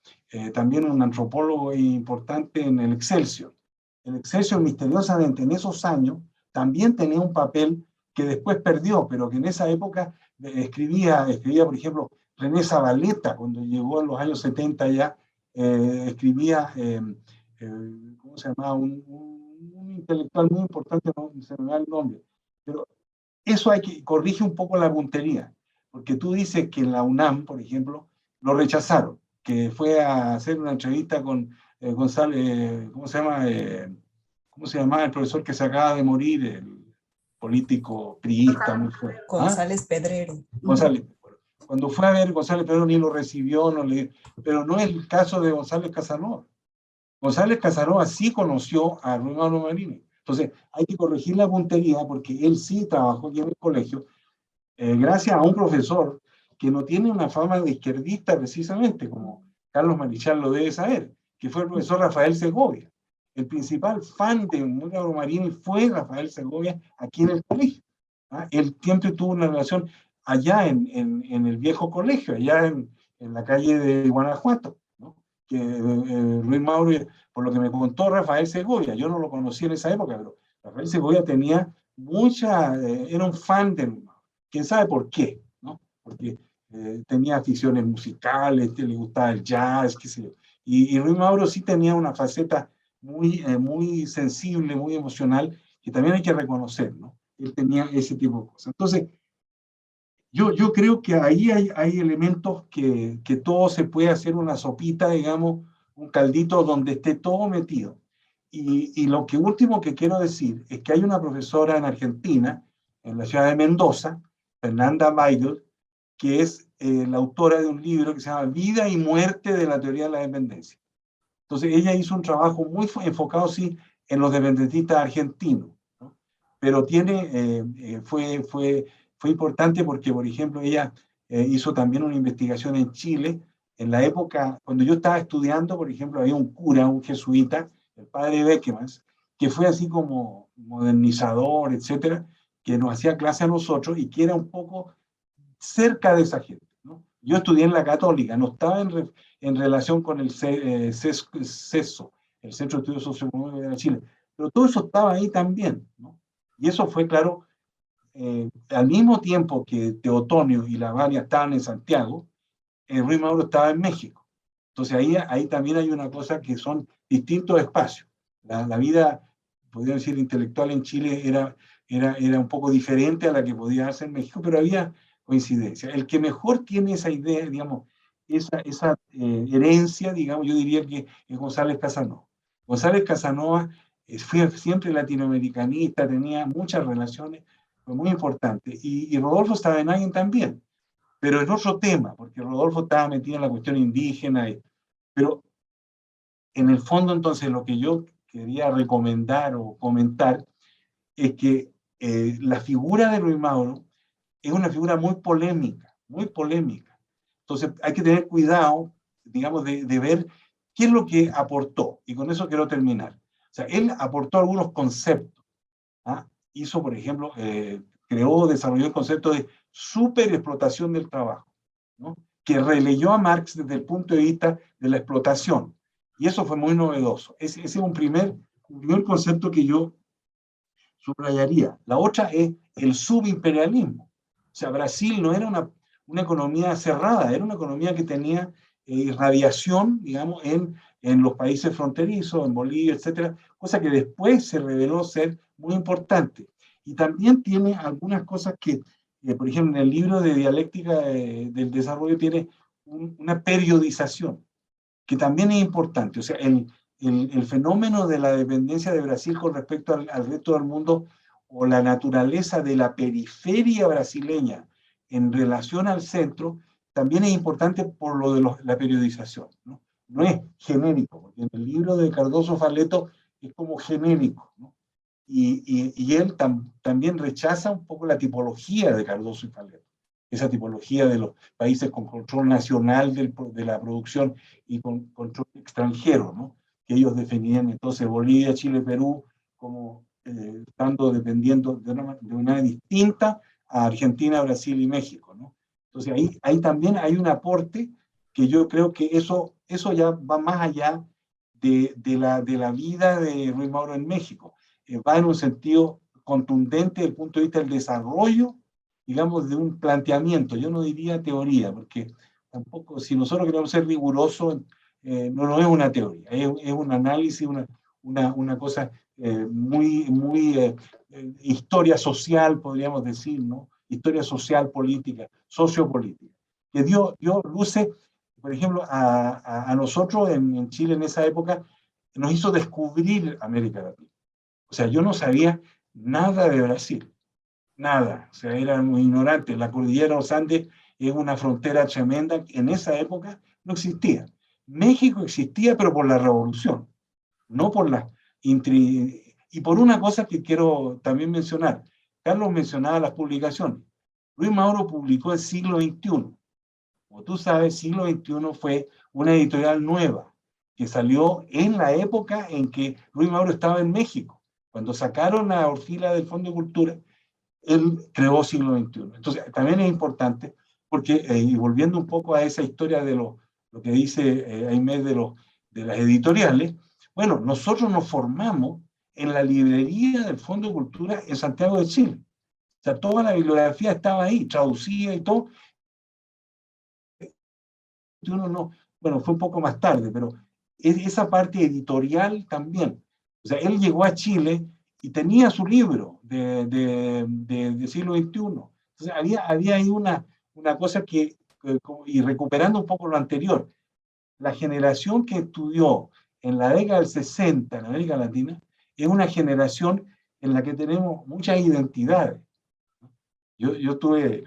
también un antropólogo importante en el Excelsior. El Excelsior, misteriosamente, en esos años, también tenía un papel que después perdió, pero que en esa época escribía, por ejemplo, René Zabaleta, cuando llegó en los años 70 ya, escribía, ¿cómo se llamaba? Un intelectual muy importante, no se me da el nombre, pero eso corrige un poco la puntería, porque tú dices que en la UNAM, por ejemplo, lo rechazaron, que fue a hacer una entrevista con González, ¿cómo se llama el profesor que se acaba de morir, el político priista muy fuerte? González Pedrero. González. Cuando fue a ver González Pedrero ni lo recibió, pero no es el caso de González Casanova. González Casanova sí conoció a Ruy Mauro Marini. Entonces hay que corregir la puntería porque él sí trabajó aquí en el colegio gracias a un profesor que no tiene una fama de izquierdista precisamente, como Carlos Marichal lo debe saber, que fue el profesor Rafael Segovia. El principal fan de Mauro Marini fue Rafael Segovia aquí en el colegio. Él siempre tuvo una relación allá en el viejo colegio, allá en la calle de Guanajuato, ¿no? Que Ruy Mauro, por lo que me contó Rafael Segovia, yo no lo conocí en esa época, pero Rafael Segovia tenía era un fan de Ruy Mauro. ¿Quién sabe por qué? ¿No? Porque tenía aficiones musicales, le gustaba el jazz, qué sé yo. Y Ruy Mauro sí tenía una faceta muy sensible, muy emocional, que también hay que reconocer, ¿no? Él tenía ese tipo de cosas. Entonces, yo creo que ahí hay elementos que todo se puede hacer una sopita, digamos, un caldito donde esté todo metido. Y lo último que quiero decir es que hay una profesora en Argentina, en la ciudad de Mendoza, Fernanda Weigel, que es la autora de un libro que se llama Vida y Muerte de la Teoría de la Dependencia. Entonces ella hizo un trabajo muy enfocado, sí, en los dependentistas argentinos, ¿no? pero fue importante porque, por ejemplo, ella hizo también una investigación en Chile, en la época, cuando yo estaba estudiando, por ejemplo, había un cura, un jesuita, el padre Beckmans, que fue así como modernizador, etcétera, que nos hacía clase a nosotros y que era un poco cerca de esa gente, ¿no? Yo estudié en la Católica, no estaba en relación con el CESO, el Centro de Estudios Socioeconómicos de Chile, pero todo eso estaba ahí también, ¿no? Y eso fue, claro, al mismo tiempo que Teotonio y Lavagna estaban en Santiago, Ruy Mauro estaba en México. Entonces ahí también hay una cosa que son distintos espacios. La vida, podría decir, intelectual en Chile era un poco diferente a la que podía hacer en México, pero había coincidencia. El que mejor tiene esa idea, digamos, esa herencia, digamos, yo diría que es González Casanova. González Casanova fue siempre latinoamericanista, tenía muchas relaciones, fue muy importante. Y Rodolfo Stavenhagen también, pero en otro tema, porque Rodolfo estaba metido en la cuestión indígena, pero en el fondo entonces lo que yo quería recomendar o comentar es que la figura de Ruy Mauro es una figura muy polémica, muy polémica. Entonces hay que tener cuidado, digamos, de ver qué es lo que aportó, y con eso quiero terminar. O sea, él aportó algunos conceptos, ¿ah? Hizo, por ejemplo, desarrolló el concepto de superexplotación del trabajo, ¿no? Que releyó a Marx desde el punto de vista de la explotación. Y eso fue muy novedoso. Ese es un primer concepto que yo subrayaría. La otra es el subimperialismo. O sea, Brasil no era una economía cerrada, era una economía que tenía irradiación, digamos, en los países fronterizos, en Bolivia, etcétera, cosa que después se reveló ser muy importante. Y también tiene algunas cosas que, por ejemplo, en el libro de Dialéctica del Desarrollo tiene una periodización, que también es importante. O sea, el fenómeno de la dependencia de Brasil con respecto al resto del mundo, o la naturaleza de la periferia brasileña en relación al centro, también es importante por lo de la periodización, ¿no? No es genérico, porque en el libro de Cardoso Faleto es como genérico, ¿no? Y él también rechaza un poco la tipología de Cardoso y Faleto, esa tipología de los países con control nacional de la producción y con control extranjero, ¿no? Que ellos definían entonces Bolivia, Chile, Perú como estando dependiendo de una manera distinta a Argentina, Brasil y México, ¿no? Entonces ahí también hay un aporte que yo creo que eso ya va más allá de la vida de Ruy Mauro en México. Va en un sentido contundente desde el punto de vista del desarrollo, digamos, de un planteamiento. Yo no diría teoría, porque tampoco, si nosotros queremos ser rigurosos, no es una teoría, es un análisis, una cosa muy historia social, podríamos decir, ¿no? Historia social, política, sociopolítica, que dio luces, por ejemplo, a nosotros en Chile en esa época, nos hizo descubrir América Latina. O sea, yo no sabía nada de Brasil, nada, o sea, era muy ignorante. La cordillera de los Andes es una frontera tremenda, en esa época no existía. México existía, pero por la revolución, no por la y por una cosa que quiero también mencionar. Carlos mencionaba las publicaciones. Ruy Mauro publicó en siglo XXI. Como tú sabes, siglo XXI fue una editorial nueva que salió en la época en que Ruy Mauro estaba en México. Cuando sacaron a Orfila del Fondo de Cultura, él creó siglo XXI. Entonces, también es importante porque, y volviendo un poco a esa historia de lo que dice Aimé de las editoriales, bueno, nosotros nos formamos en la librería del Fondo de Cultura en Santiago de Chile. O sea, toda la bibliografía estaba ahí, traducida y todo. Uno no, bueno, fue un poco más tarde, pero esa parte editorial también. O sea, él llegó a Chile y tenía su libro de siglo XXI. Entonces, había ahí una cosa que, y recuperando un poco lo anterior, la generación que estudió en la década del 60 en América Latina es una generación en la que tenemos muchas identidades. Yo tuve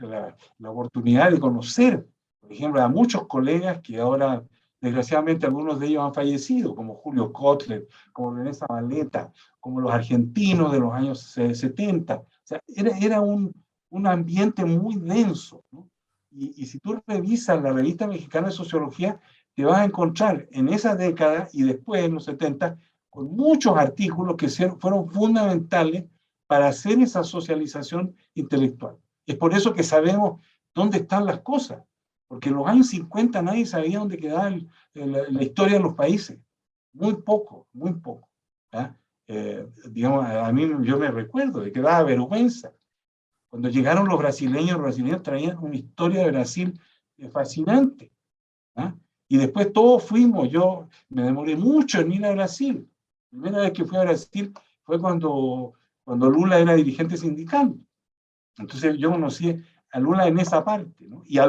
la oportunidad de conocer, por ejemplo, a muchos colegas que ahora desgraciadamente algunos de ellos han fallecido, como Julio Kotler, como René Zabaleta, como los argentinos de los años 70. O sea, era un ambiente muy denso, ¿no? Y si tú revisas la Revista Mexicana de Sociología, te vas a encontrar en esa década y después, en los 70, con muchos artículos que fueron fundamentales para hacer esa socialización intelectual. Es por eso que sabemos dónde están las cosas, porque en los años 50 nadie sabía dónde quedaba la historia de los países. Muy poco, muy poco. ¿Ah? Digamos, a mí yo me recuerdo de que daba vergüenza. Cuando llegaron los brasileños traían una historia de Brasil fascinante. ¿Ah? Y después todos fuimos, yo me demoré mucho en ir a Brasil. La primera vez que fui a Brasil fue cuando Lula era dirigente sindical. Entonces yo conocí a Lula en esa parte, ¿no? Y a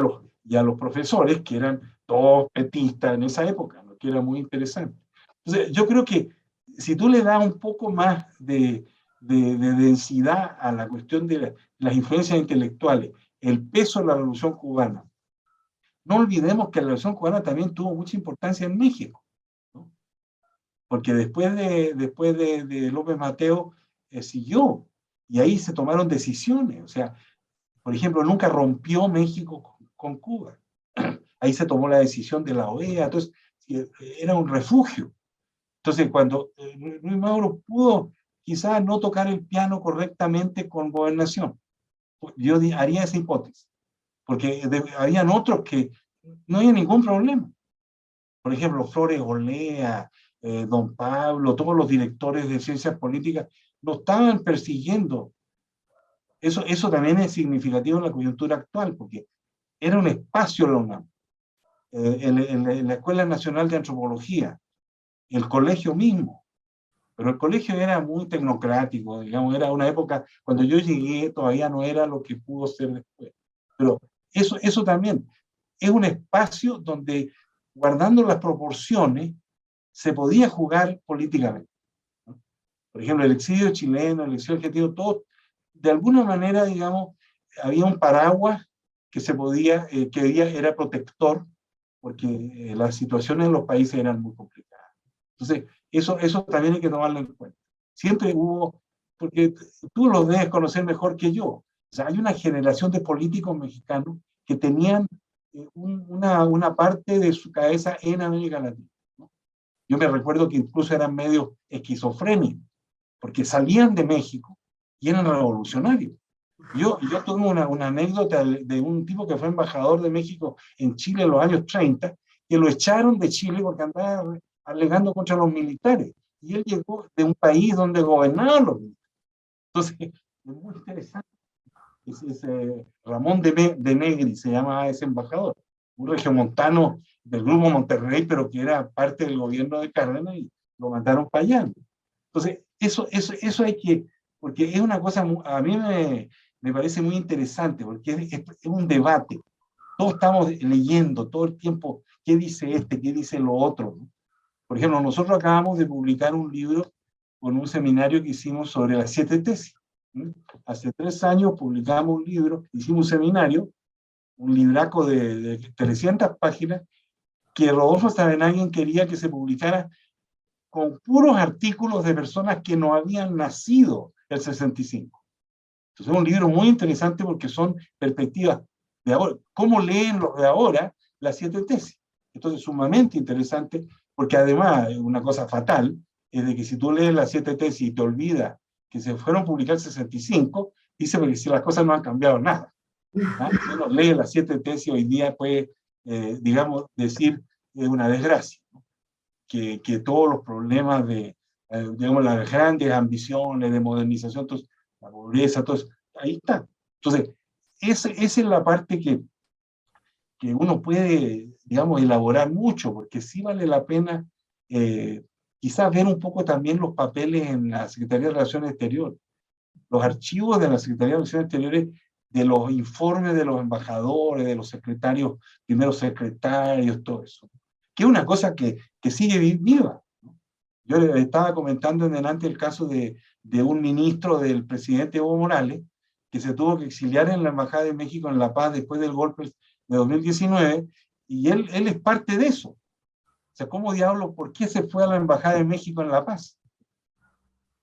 los profesores, que eran todos petistas en esa época, ¿no? Que era muy interesante. Entonces yo creo que si tú le das un poco más de densidad a la cuestión de las influencias intelectuales, el peso de la Revolución Cubana, no olvidemos que la Revolución Cubana también tuvo mucha importancia en México, ¿no? Porque después de López Mateo siguió, y ahí se tomaron decisiones. O sea, por ejemplo, nunca rompió México con Cuba. Ahí se tomó la decisión de la OEA, entonces era un refugio. Entonces, cuando Luis Mauro pudo quizás no tocar el piano correctamente con Gobernación, yo haría esa hipótesis, porque habían otros que no había ningún problema. Por ejemplo, Flores Olea, Don Pablo, todos los directores de ciencias políticas lo estaban persiguiendo. Eso también es significativo en la coyuntura actual, porque era un espacio la UNAM, en la Escuela Nacional de Antropología, el colegio mismo. Pero el colegio era muy tecnocrático, digamos, era una época, cuando yo llegué todavía no era lo que pudo ser después. Pero eso también es un espacio donde, guardando las proporciones, se podía jugar políticamente, ¿no? Por ejemplo, el exilio chileno, el exilio argentino, todo, de alguna manera, digamos, había un paraguas que se podía, que era protector, porque las situaciones en los países eran muy complicadas. Entonces, eso también hay que tomarlo en cuenta. Siempre hubo, porque tú lo debes conocer mejor que yo, o sea, hay una generación de políticos mexicanos que tenían una parte de su cabeza en América Latina, ¿no? Yo me recuerdo que incluso eran medio esquizofrénicos, porque salían de México y eran revolucionarios. Yo tuve una anécdota de un tipo que fue embajador de México en Chile en los años 30, que lo echaron de Chile porque andaba alegando contra los militares. Y él llegó de un país donde gobernaban los militares. Entonces, es muy interesante. Ramón de Negri se llama ese embajador, un regiomontano del Grupo Monterrey, pero que era parte del gobierno de Cárdenas y lo mandaron para allá. Entonces, eso hay que, porque es una cosa, a mí me parece muy interesante, porque es un debate. Todos estamos leyendo todo el tiempo qué dice este, qué dice lo otro, ¿no? Por ejemplo, nosotros acabamos de publicar un libro con un seminario que hicimos sobre las 7 tesis, ¿no? Hace 3 años publicamos un libro, hicimos un seminario, un libraco de 300 páginas, que Rodolfo Stavenhagen quería que se publicara con puros artículos de personas que no habían nacido el 65. Entonces es un libro muy interesante porque son perspectivas de ahora. ¿Cómo leen los de ahora las 7 tesis? Entonces sumamente interesante, porque además una cosa fatal es de que si tú lees las 7 tesis y te olvidas que se fueron publicadas en 65, dice que si las cosas no han cambiado nada. ¿Ah? Si uno lee las 7 tesis hoy día puede, digamos, decir es una desgracia, ¿no? Que todos los problemas de, digamos, las grandes ambiciones de modernización, entonces, la pobreza, todo eso, ahí está. Entonces, esa es la parte que uno puede, digamos, elaborar mucho, porque sí vale la pena quizás ver un poco también los papeles en la Secretaría de Relaciones Exteriores, los archivos de la Secretaría de Relaciones Exteriores, de los informes de los embajadores, de los secretarios, primeros secretarios, todo eso, que es una cosa que sigue viva, ¿no? Yo le estaba comentando en delante el caso de un ministro del presidente Evo Morales, que se tuvo que exiliar en la Embajada de México en La Paz después del golpe de 2019, y él es parte de eso. sea, ¿cómo diablo, por qué se fue a la Embajada de México en La Paz?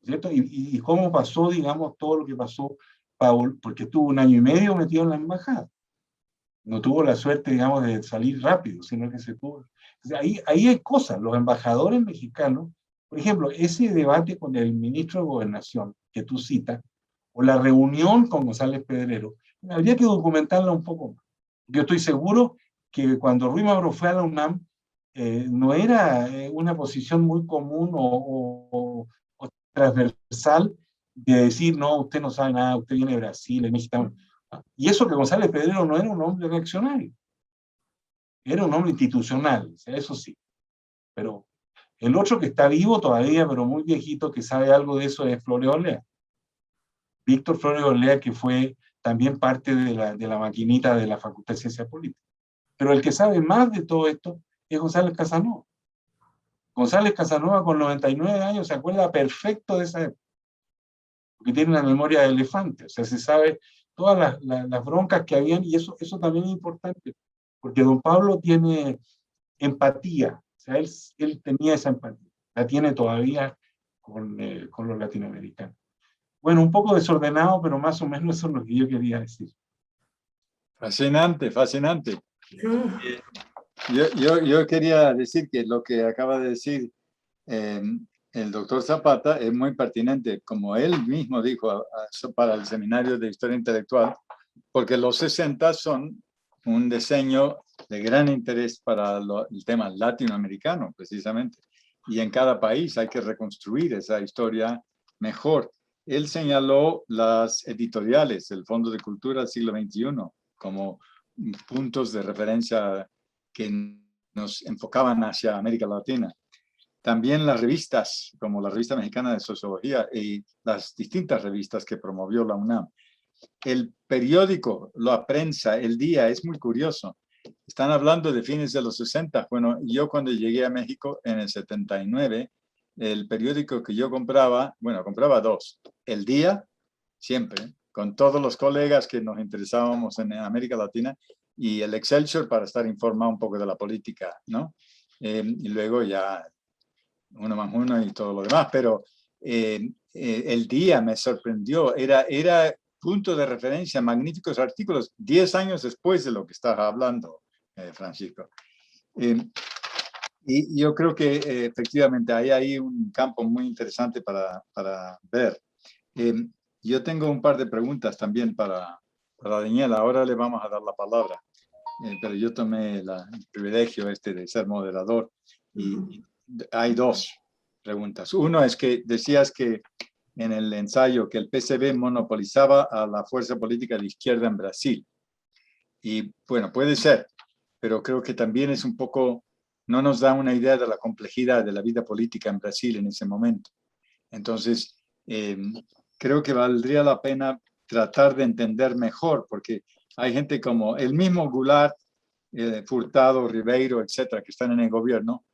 ¿Cierto? Y cómo pasó, digamos, todo lo que pasó, porque estuvo 1 año y medio metido en la embajada. No tuvo la suerte, digamos, de salir rápido, sino que se tuvo. O sea, ahí hay cosas. Los embajadores mexicanos, por ejemplo, ese debate con el ministro de Gobernación que tú citas, o la reunión con González Pedrero, habría que documentarla un poco más. Yo estoy seguro que cuando Ruy Mauro fue a la UNAM, no era una posición muy común o transversal de decir, no, usted no sabe nada, usted viene de Brasil, es mexicano. Y eso que González Pedrero no era un hombre reaccionario, era un hombre institucional, o sea, eso sí. Pero el otro que está vivo todavía, pero muy viejito, que sabe algo de eso, es Flores Olea. Víctor Flores Olea, que fue también parte de la maquinita de la Facultad de Ciencias Políticas. Pero el que sabe más de todo esto es González Casanova. González Casanova, con 99 años, se acuerda perfecto de esa época, porque tiene una memoria de elefante, o sea, se sabe todas las broncas que habían, y eso también es importante, porque don Pablo tiene empatía, o sea, él tenía esa empatía, la tiene todavía con los latinoamericanos. Bueno, un poco desordenado, pero más o menos eso es lo que yo quería decir. Fascinante, fascinante. Sí. Yo quería decir que lo que acaba de decir el doctor Zapata es muy pertinente, como él mismo dijo para el Seminario de Historia Intelectual, porque los 60 son un diseño de gran interés para el tema latinoamericano, precisamente. Y en cada país hay que reconstruir esa historia mejor. Él señaló las editoriales, el Fondo de Cultura del siglo XXI, como puntos de referencia que nos enfocaban hacia América Latina. También las revistas, como la Revista Mexicana de Sociología y las distintas revistas que promovió la UNAM. El periódico, la prensa, el día, es muy curioso. Están hablando de fines de los 60. Bueno, yo cuando llegué a México en el 79, el periódico que yo compraba, bueno, compraba 2. El Día, siempre, con todos los colegas que nos interesábamos en América Latina, y el Excelsior para estar informado un poco de la política, ¿no? Y luego ya 1+1 y todo lo demás, pero el Día me sorprendió, era punto de referencia, magníficos artículos, 10 años después de lo que estás hablando, Francisco. Y yo creo que efectivamente hay ahí un campo muy interesante para ver. Yo tengo un par de preguntas también para Daniela. Ahora le vamos a dar la palabra, pero yo tomé el privilegio de ser moderador y hay 2 preguntas. Uno es que decías que en el ensayo que el PCB monopolizaba a la fuerza política de izquierda en Brasil. Y bueno, puede ser, pero creo que también es un poco, no nos da una idea de la complejidad de la vida política en Brasil en ese momento. Entonces, creo que valdría la pena tratar de entender mejor, porque hay gente como el mismo Goulart, Furtado, Ribeiro, etcétera, que están en el gobierno.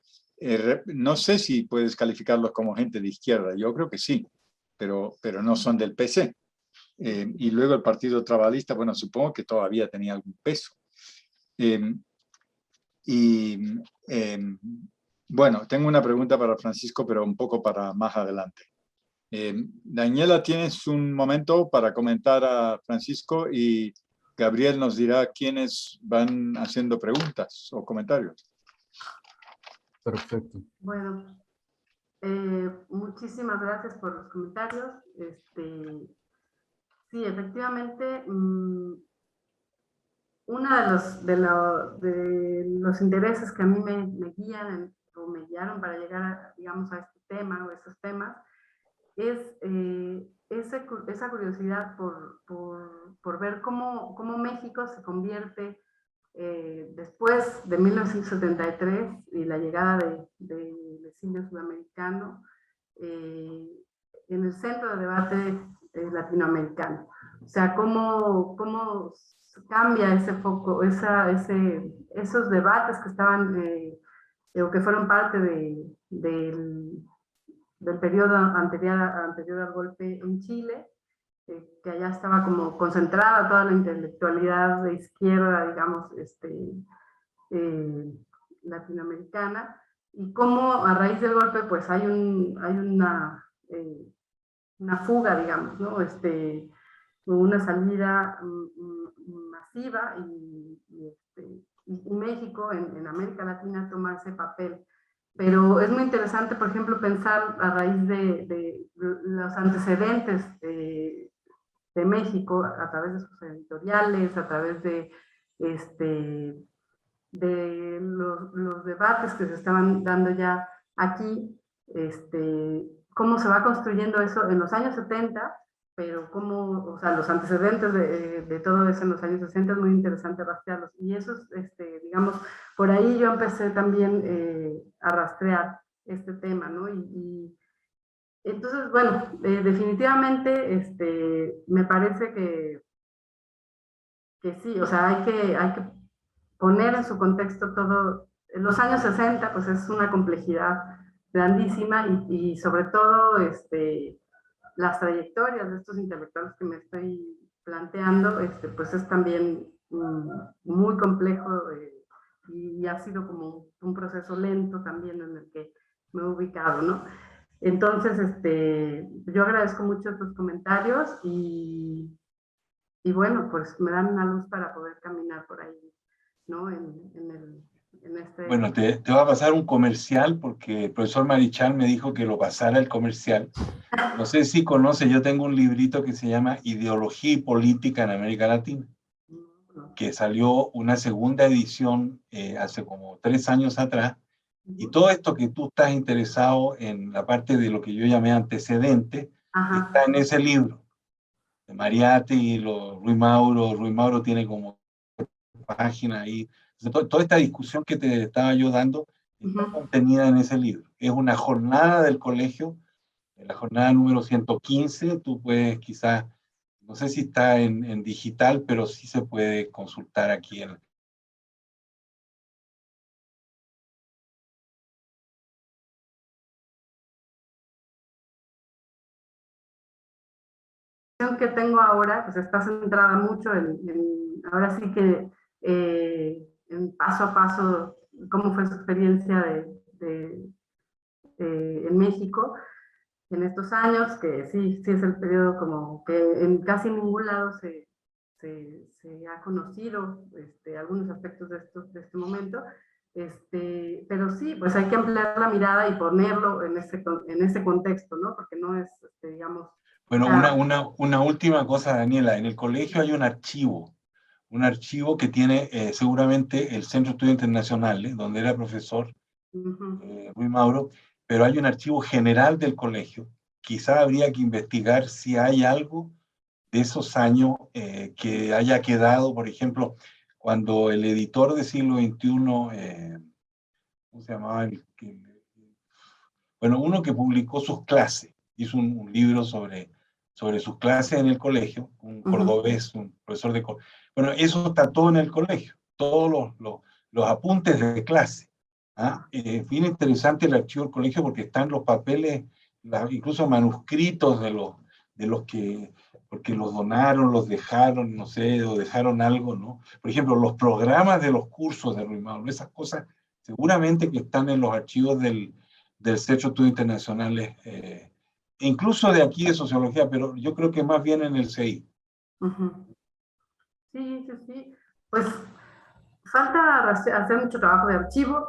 No sé si puedes calificarlos como gente de izquierda, yo creo que sí, pero no son del PC. Y luego el Partido Trabalista, bueno, supongo que todavía tenía algún peso. Bueno, tengo una pregunta para Francisco, pero un poco para más adelante. Daniela, ¿tienes un momento para comentar a Francisco? Y Gabriel nos dirá quiénes van haciendo preguntas o comentarios. Perfecto. Bueno, muchísimas gracias por los comentarios. Sí, efectivamente, uno de los intereses que a mí me guían o me guiaron para llegar, digamos, a este tema o estos temas es esa curiosidad por ver cómo México se convierte después de 1973 y la llegada del exilio sudamericano en el centro de debate latinoamericano. O sea, cómo cambia ese foco, esos debates que estaban o que fueron parte del periodo anterior al golpe en Chile, que allá estaba como concentrada toda la intelectualidad de izquierda, digamos, latinoamericana, y cómo a raíz del golpe pues hay una fuga, digamos, ¿no? Una salida masiva y México en América Latina toma ese papel. Pero es muy interesante, por ejemplo, pensar a raíz de los antecedentes de México a través de sus editoriales, a través de los debates que se estaban dando ya aquí, cómo se va construyendo eso en los años 70, pero cómo, o sea, los antecedentes de todo eso en los años 60 es muy interesante rastrearlos. Y eso es, digamos, por ahí yo empecé también a rastrear este tema, ¿no? Y entonces, bueno, definitivamente me parece que sí, o sea, hay que poner en su contexto todo. En los años 60, pues es una complejidad grandísima y sobre todo las trayectorias de estos intelectuales que me estoy planteando, pues es también muy complejo y ha sido como un proceso lento también en el que me he ubicado, ¿no? Entonces, yo agradezco mucho tus comentarios y bueno, pues me dan una luz para poder caminar por ahí, ¿no? En Bueno, te va a pasar un comercial porque el profesor Marichal me dijo que lo pasara el comercial. No sé si conoce, yo tengo un librito que se llama Ideología y Política en América Latina, que salió una segunda edición hace como 3 años atrás. Y todo esto que tú estás interesado en la parte de lo que yo llamé antecedente, está en ese libro. De Mariátegui, Ruy Mauro tiene como página ahí. Toda esta discusión que te estaba yo dando está contenida en ese libro. Es una jornada del colegio, en la jornada número 115. Tú puedes quizás, no sé si está en digital, pero sí se puede consultar aquí en... que tengo ahora, pues está centrada mucho ahora sí que en paso a paso, cómo fue su experiencia en México en estos años, que sí es el periodo como que en casi ningún lado se ha conocido algunos aspectos de este momento, pero sí, pues hay que ampliar la mirada y ponerlo en ese contexto, ¿no? Porque no es, digamos... Bueno, una última cosa, Daniela. En el colegio hay un archivo que tiene seguramente el Centro de Estudios Internacionales, donde era profesor Ruy Mauro, pero hay un archivo general del colegio. Quizá habría que investigar si hay algo de esos años que haya quedado, por ejemplo, cuando el editor de Siglo XXI, ¿cómo se llamaba? Bueno, uno que publicó sus clases, hizo un libro sobre sus clases en el colegio, un cordobés, un profesor de... Bueno, eso está todo en el colegio, todos los apuntes de clase. ¿Ah? Bien interesante el archivo del colegio porque están los papeles, incluso manuscritos de los que, porque los donaron, los dejaron, no sé, o dejaron algo, ¿no? Por ejemplo, los programas de los cursos de Ruy Mauro, esas cosas seguramente que están en los archivos del Centro de Estudios Internacionales, incluso de aquí de Sociología, pero yo creo que más bien en el CI. Sí. Pues falta hacer mucho trabajo de archivo,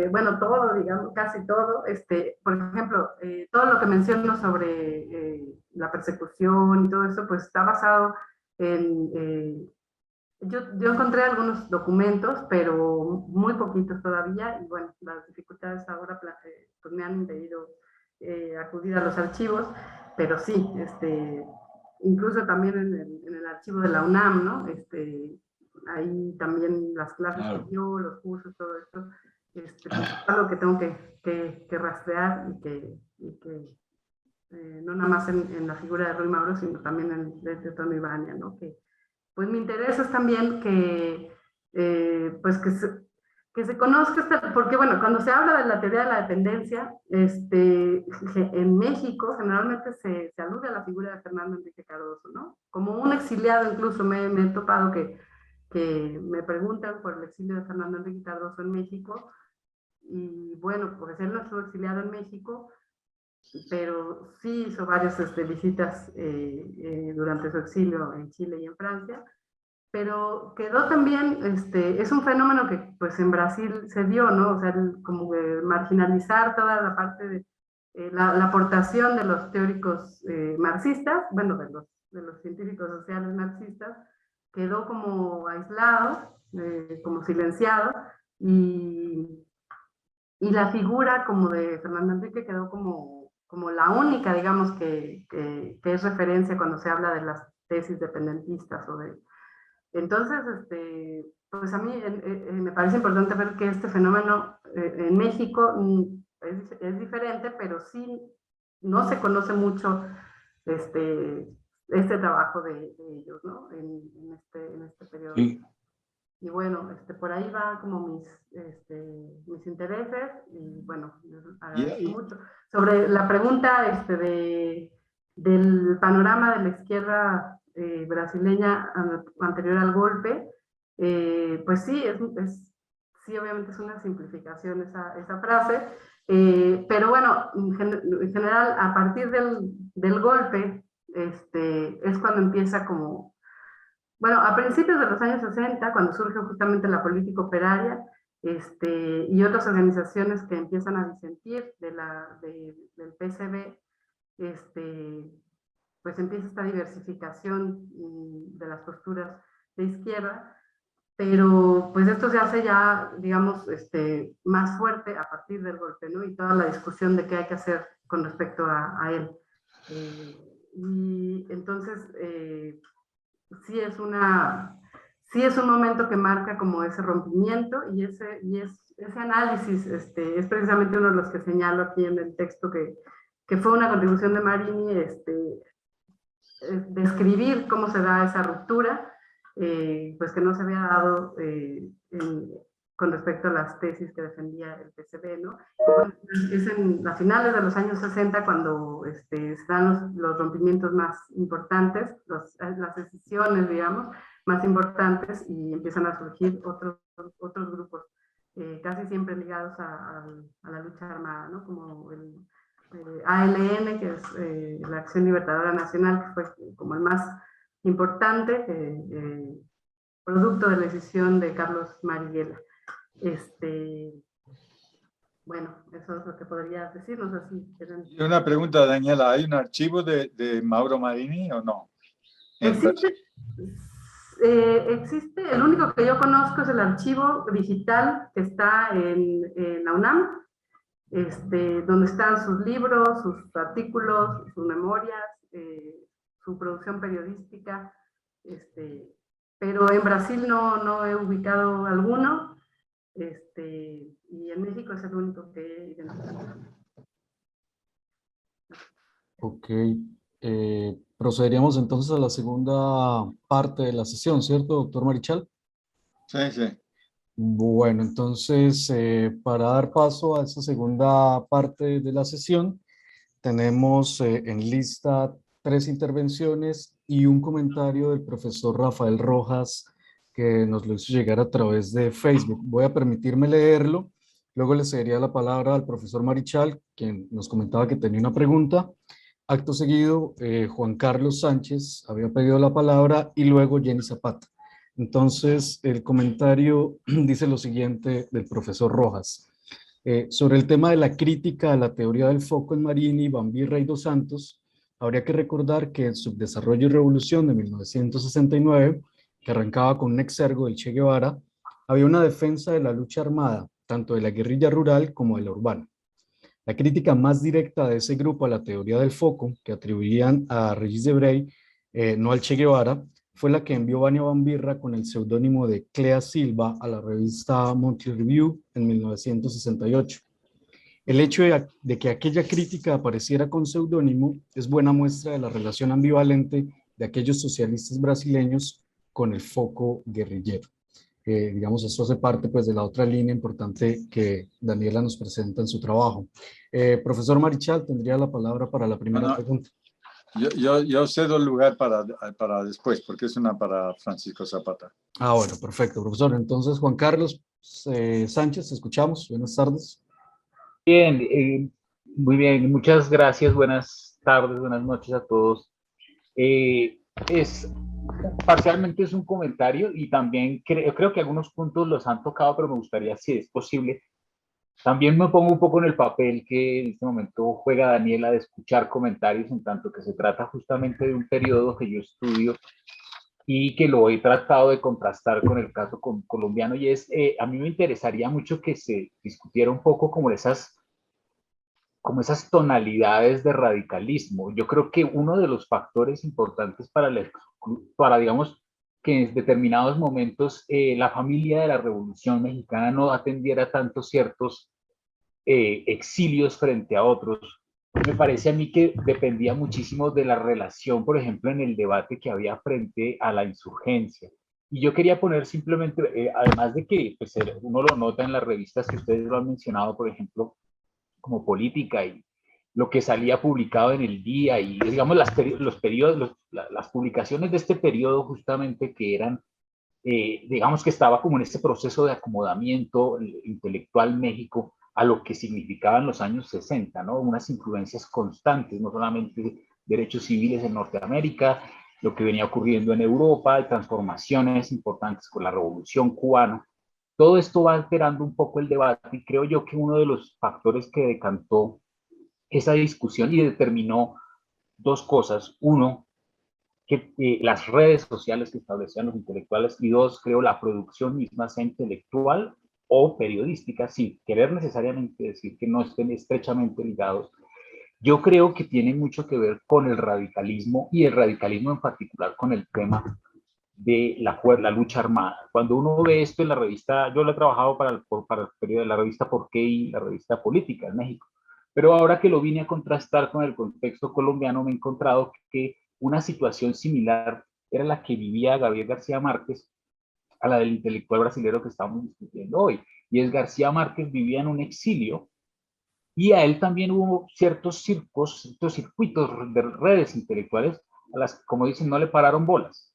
bueno, todo, digamos, casi todo. Por ejemplo, todo lo que menciono sobre la persecución y todo eso, pues está basado en... yo encontré algunos documentos, pero muy poquitos todavía, y bueno, las dificultades ahora pues me han impedido acudir a los archivos, pero sí, incluso también en el archivo de la UNAM, ¿no? Ahí también las clases que dio, los cursos, todo esto, pues es algo que tengo que rastrear y que no nada más en la figura de Ruy Mauro, sino también de Tony Ibáñez, ¿no? Que pues mi interés es también pues que se conozca, porque bueno, cuando se habla de la teoría de la dependencia, en México generalmente se alude a la figura de Fernando Enrique Cardoso, ¿no? Como un exiliado, incluso me he topado que me preguntan por el exilio de Fernando Enrique Cardoso en México, y bueno, pues él no estuvo exiliado en México, pero sí hizo varias visitas durante su exilio en Chile y en Francia, pero quedó también, es un fenómeno que pues en Brasil se dio, ¿no? O sea, como que marginalizar toda la parte de la aportación de los teóricos marxistas, bueno, de los científicos sociales marxistas, quedó como aislado, como silenciado, y la figura como de Fernando Enrique quedó como la única, digamos, que es referencia cuando se habla de las tesis dependentistas o de... Entonces, pues a mí me parece importante ver que este fenómeno en México es diferente, pero sí no se conoce mucho este trabajo de ellos, ¿no? En este periodo. Sí. Y bueno, por ahí va como mis intereses y bueno, les agradezco mucho. Sobre la pregunta del panorama de la izquierda brasileña anterior al golpe, pues sí, sí, obviamente es una simplificación esa frase, pero bueno, en general, a partir del golpe, es cuando empieza como bueno, a principios de los años 60, cuando surge justamente la política operaria y otras organizaciones que empiezan a disentir del PCB, pues empieza esta diversificación de las posturas de izquierda, pero pues esto se hace ya, digamos, más fuerte a partir del golpe, ¿no? Y toda la discusión de qué hay que hacer con respecto a él. Y entonces... sí es un momento que marca como ese rompimiento y ese análisis es precisamente uno de los que señalo aquí en el texto que fue una contribución de Marini, describir cómo se da esa ruptura, pues que no se había dado con respecto a las tesis que defendía el PCB, ¿no? Bueno, es a finales de los años 60 cuando se dan los rompimientos más importantes, las decisiones, digamos, más importantes y empiezan a surgir otros grupos, casi siempre ligados a la lucha armada, ¿no? Como el ALN, que es la Acción Libertadora Nacional, que fue como el más importante, producto de la decisión de Carlos Marighella. Bueno, eso es lo que podría decir, no sé si quieren... Una pregunta, Daniela, ¿hay un archivo de Mauro Marini o no? Existe, el único que yo conozco es el archivo digital que está en la UNAM, donde están sus libros, sus artículos, sus memorias, su producción periodística, pero en Brasil no he ubicado alguno, y en México es el único que he identificado. Ok, procederíamos entonces a la segunda parte de la sesión, ¿cierto, doctor Marichal? Sí, sí. Bueno, entonces, para dar paso a esta segunda parte de la sesión, tenemos en lista 3 intervenciones y un comentario del profesor Rafael Rojas que nos lo hizo llegar a través de Facebook. Voy a permitirme leerlo, luego le cedería la palabra al profesor Marichal, quien nos comentaba que tenía una pregunta. Acto seguido, Juan Carlos Sánchez había pedido la palabra y luego Jenny Zapata. Entonces, el comentario dice lo siguiente del profesor Rojas. Sobre el tema de la crítica a la teoría del foco en Marini, Bambirra y Dos Santos, habría que recordar que en Subdesarrollo y Revolución de 1969, que arrancaba con un exergo del Che Guevara, había una defensa de la lucha armada, tanto de la guerrilla rural como de la urbana. La crítica más directa de ese grupo a la teoría del foco, que atribuían a Regis Debray, no al Che Guevara, fue la que envió Vania Bambirra con el seudónimo de Clea Silva a la revista Monthly Review en 1968. El hecho de que aquella crítica apareciera con seudónimo es buena muestra de la relación ambivalente de aquellos socialistas brasileños con el foco guerrillero. Digamos, esto hace parte pues de la otra línea importante que Daniela nos presenta en su trabajo. Profesor Marichal, tendría la palabra para la primera pregunta. Yo cedo el lugar para después, porque es una para Francisco Zapata. Bueno, perfecto, profesor. Entonces, Juan Carlos, Sánchez, te escuchamos. Buenas tardes. Bien, muy bien, muchas gracias, buenas tardes, buenas noches a todos. Es parcialmente es un comentario y también creo que algunos puntos los han tocado, pero me gustaría, si es posible, también me pongo un poco en el papel que en este momento juega Daniela de escuchar comentarios, en tanto que se trata justamente de un periodo que yo estudio y que lo he tratado de contrastar con el caso colombiano, y es, a mí me interesaría mucho que se discutiera un poco como esas tonalidades de radicalismo. Yo creo que uno de los factores importantes para digamos, que en determinados momentos la familia de la Revolución Mexicana no atendiera tanto ciertos exilios frente a otros, me parece a mí que dependía muchísimo de la relación, por ejemplo, en el debate que había frente a la insurgencia. Y yo quería poner simplemente, además de que pues, uno lo nota en las revistas que ustedes lo han mencionado, por ejemplo, como Política y lo que salía publicado en el día y digamos los periodos, las publicaciones de este periodo justamente que eran, digamos que estaba como en este proceso de acomodamiento intelectual México a lo que significaban los años 60, ¿no? Unas influencias constantes, no solamente derechos civiles en Norteamérica, lo que venía ocurriendo en Europa, transformaciones importantes con la Revolución Cubana. Todo esto va alterando un poco el debate y creo yo que uno de los factores que decantó esa discusión y determinó dos cosas. Uno, que las redes sociales que establecían los intelectuales, y dos, creo, la producción misma, sea intelectual o periodística, sin querer necesariamente decir que no estén estrechamente ligados. Yo creo que tiene mucho que ver con el radicalismo y el radicalismo en particular con el tema de la lucha armada. Cuando uno ve esto en la revista, yo lo he trabajado para el periodo de la revista Por qué y la revista Política en México, pero ahora que lo vine a contrastar con el contexto colombiano, me he encontrado que una situación similar era la que vivía Gabriel García Márquez a la del intelectual brasileño que estamos discutiendo hoy. Y es García Márquez vivía en un exilio y a él también hubo ciertos circuitos de redes intelectuales a las que, como dicen, no le pararon bolas.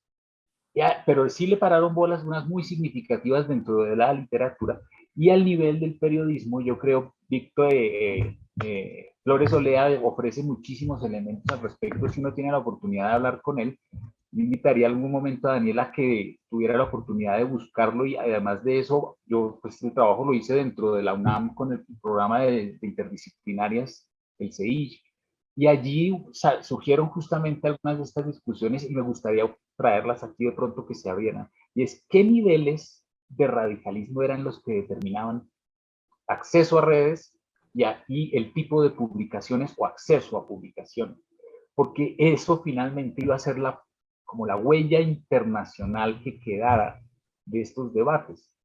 Ya, pero sí le pararon bolas unas muy significativas dentro de la literatura y al nivel del periodismo. Yo creo, Víctor Flores Olea ofrece muchísimos elementos al respecto. Si uno tiene la oportunidad de hablar con él, yo invitaría algún momento a Daniela que tuviera la oportunidad de buscarlo, y además de eso, yo pues el trabajo lo hice dentro de la UNAM con el programa de interdisciplinarias, el CEI, y allí surgieron justamente algunas de estas discusiones y me gustaría traerlas aquí de pronto que se abrieran. Y es, ¿qué niveles de radicalismo eran los que determinaban acceso a redes y el tipo de publicaciones o acceso a publicaciones? Porque eso finalmente iba a ser como la huella internacional que quedara de estos debates.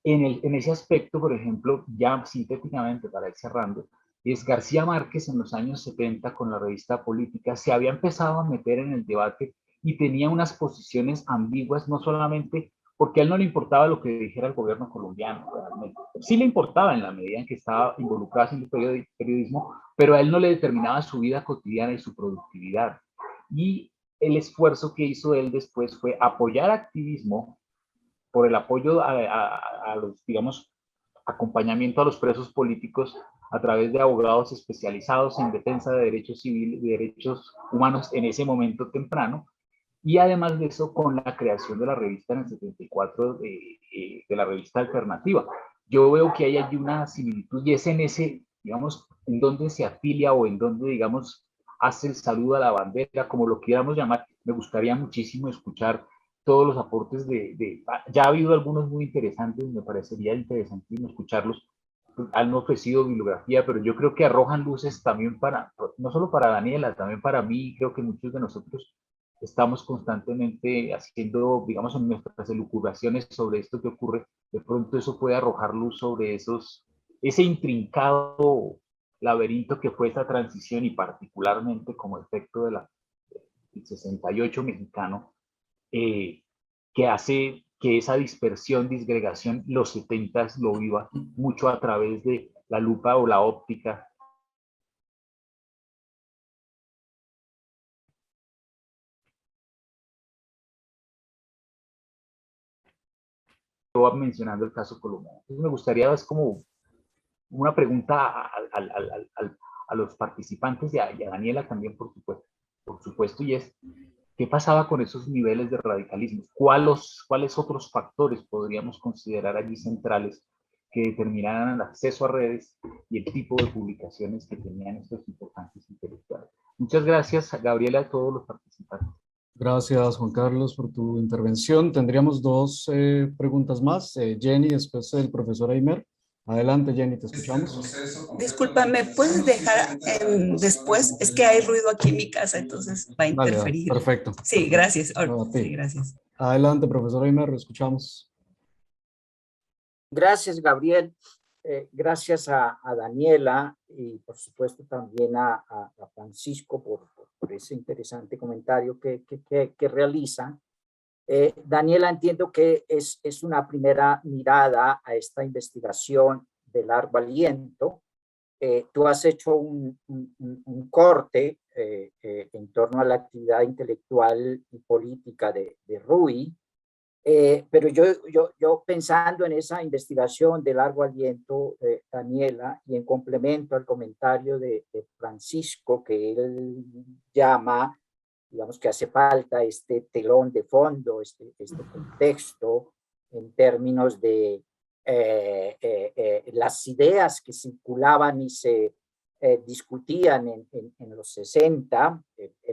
En ese aspecto, por ejemplo, ya sintéticamente para ir cerrando, es García Márquez en los años 70 con la revista Política se había empezado a meter en el debate y tenía unas posiciones ambiguas, no solamente porque a él no le importaba lo que dijera el gobierno colombiano, realmente. Sí le importaba en la medida en que estaba involucrado en el periodismo, pero a él no le determinaba su vida cotidiana y su productividad. Y el esfuerzo que hizo él después fue apoyar activismo por el apoyo a los, digamos, acompañamiento a los presos políticos a través de abogados especializados en defensa de derechos civiles y derechos humanos en ese momento temprano. Y además de eso, con la creación de la revista en el 74, de la revista Alternativa. Yo veo que hay allí una similitud y es en ese, digamos, en donde se afilia o en donde, digamos, hace el saludo a la bandera, como lo quieramos llamar. Me gustaría muchísimo escuchar todos los aportes ya ha habido algunos muy interesantes, me parecería interesantísimo escucharlos. Han ofrecido bibliografía, pero yo creo que arrojan luces también para, no solo para Daniela, también para mí, creo que muchos de nosotros estamos constantemente haciendo, digamos, en nuestras elucubraciones sobre esto que ocurre. De pronto eso puede arrojar luz sobre ese intrincado laberinto que fue esta transición, y particularmente como efecto del 68 mexicano, eh, que hace que esa dispersión, disgregación, los 70 lo viva mucho a través de la lupa o la óptica. va mencionando el caso colombiano. Entonces me gustaría, es como una pregunta a los participantes y a Daniela también, por supuesto, y es, ¿qué pasaba con esos niveles de radicalismo? ¿Cuáles otros factores podríamos considerar allí centrales que determinaran el acceso a redes y el tipo de publicaciones que tenían estos importantes intelectuales? Muchas gracias, Gabriela, a todos los participantes. Gracias, Juan Carlos, por tu intervención. Tendríamos dos preguntas más. Jenny, después el profesor Aymer. Adelante, Jenny, te escuchamos. Disculpa, ¿me puedes dejar después? Es que hay ruido aquí en mi casa, entonces va a interferir. Dale, perfecto. Sí, gracias. Sí, gracias. Adelante, profesor Aymer, lo escuchamos. Gracias, Gabriel. Gracias a Daniela y por supuesto también a Francisco por ese interesante comentario que realiza. Daniela, entiendo que es una primera mirada a esta investigación de largo aliento. Tú has hecho un corte en torno a la actividad intelectual y política de Rui, pero yo pensando en esa investigación de largo aliento, Daniela, y en complemento al comentario de Francisco, que él llama, digamos que hace falta este telón de fondo, este contexto en términos de las ideas que circulaban y se discutían en los 60,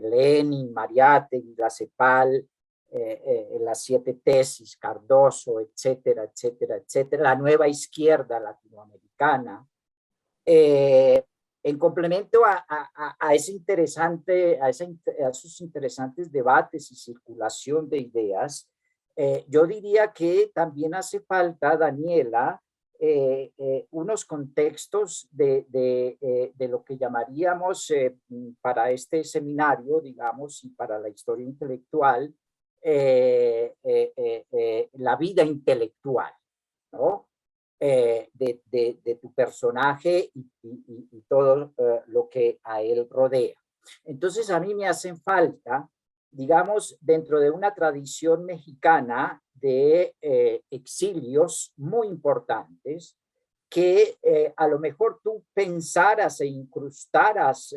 Lenin, Mariátegui, la CEPAL, las 7 tesis, Cardoso, etcétera, etcétera, etcétera, la nueva izquierda latinoamericana, en complemento a esos interesantes debates y circulación de ideas, yo diría que también hace falta, Daniela, unos contextos de lo que llamaríamos para este seminario, digamos, y para la historia intelectual, la vida intelectual, ¿no? De tu personaje y todo lo que a él rodea. Entonces a mí me hacen falta, digamos, dentro de una tradición mexicana de exilios muy importantes, que a lo mejor tú pensaras e incrustaras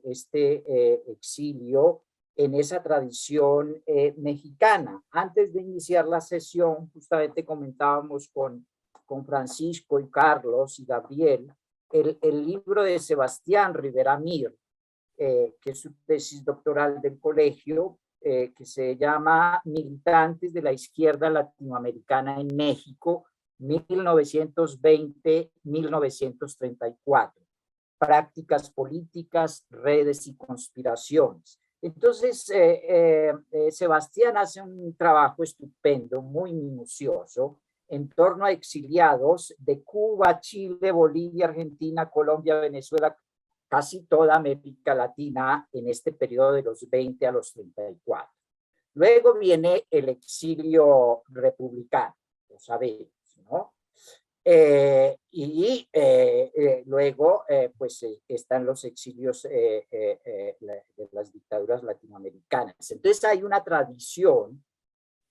este exilio en esa tradición mexicana. Antes de iniciar la sesión, justamente comentábamos con Francisco y Carlos y Gabriel, el libro de Sebastián Rivera Mir, que es su tesis doctoral del colegio, que se llama Militantes de la Izquierda Latinoamericana en México, 1920-1934. Prácticas políticas, redes y conspiraciones. Entonces, Sebastián hace un trabajo estupendo, muy minucioso, en torno a exiliados de Cuba, Chile, Bolivia, Argentina, Colombia, Venezuela, casi toda América Latina en este periodo de los 20 a los 34. Luego viene el exilio republicano, lo sabemos, ¿no? Luego, pues están los exilios de las dictaduras latinoamericanas. Entonces hay una tradición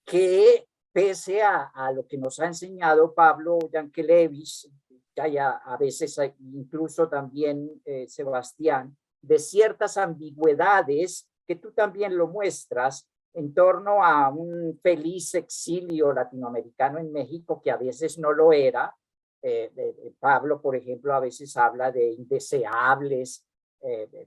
que, pese a lo que nos ha enseñado Pablo Yankelevich, a veces incluso también Sebastián, de ciertas ambigüedades que tú también lo muestras en torno a un feliz exilio latinoamericano en México, que a veces no lo era. Pablo, por ejemplo, a veces habla de indeseables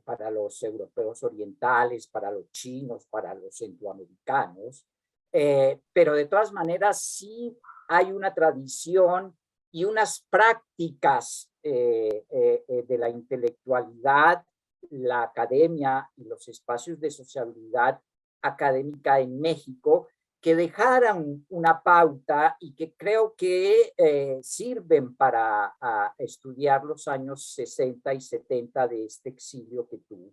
para los europeos orientales, para los chinos, para los centroamericanos, pero de todas maneras sí hay una tradición y unas prácticas de la intelectualidad, la academia y los espacios de sociabilidad académica en México que dejaran una pauta y que creo que sirven para estudiar los años 60 y 70 de este exilio que tuvo.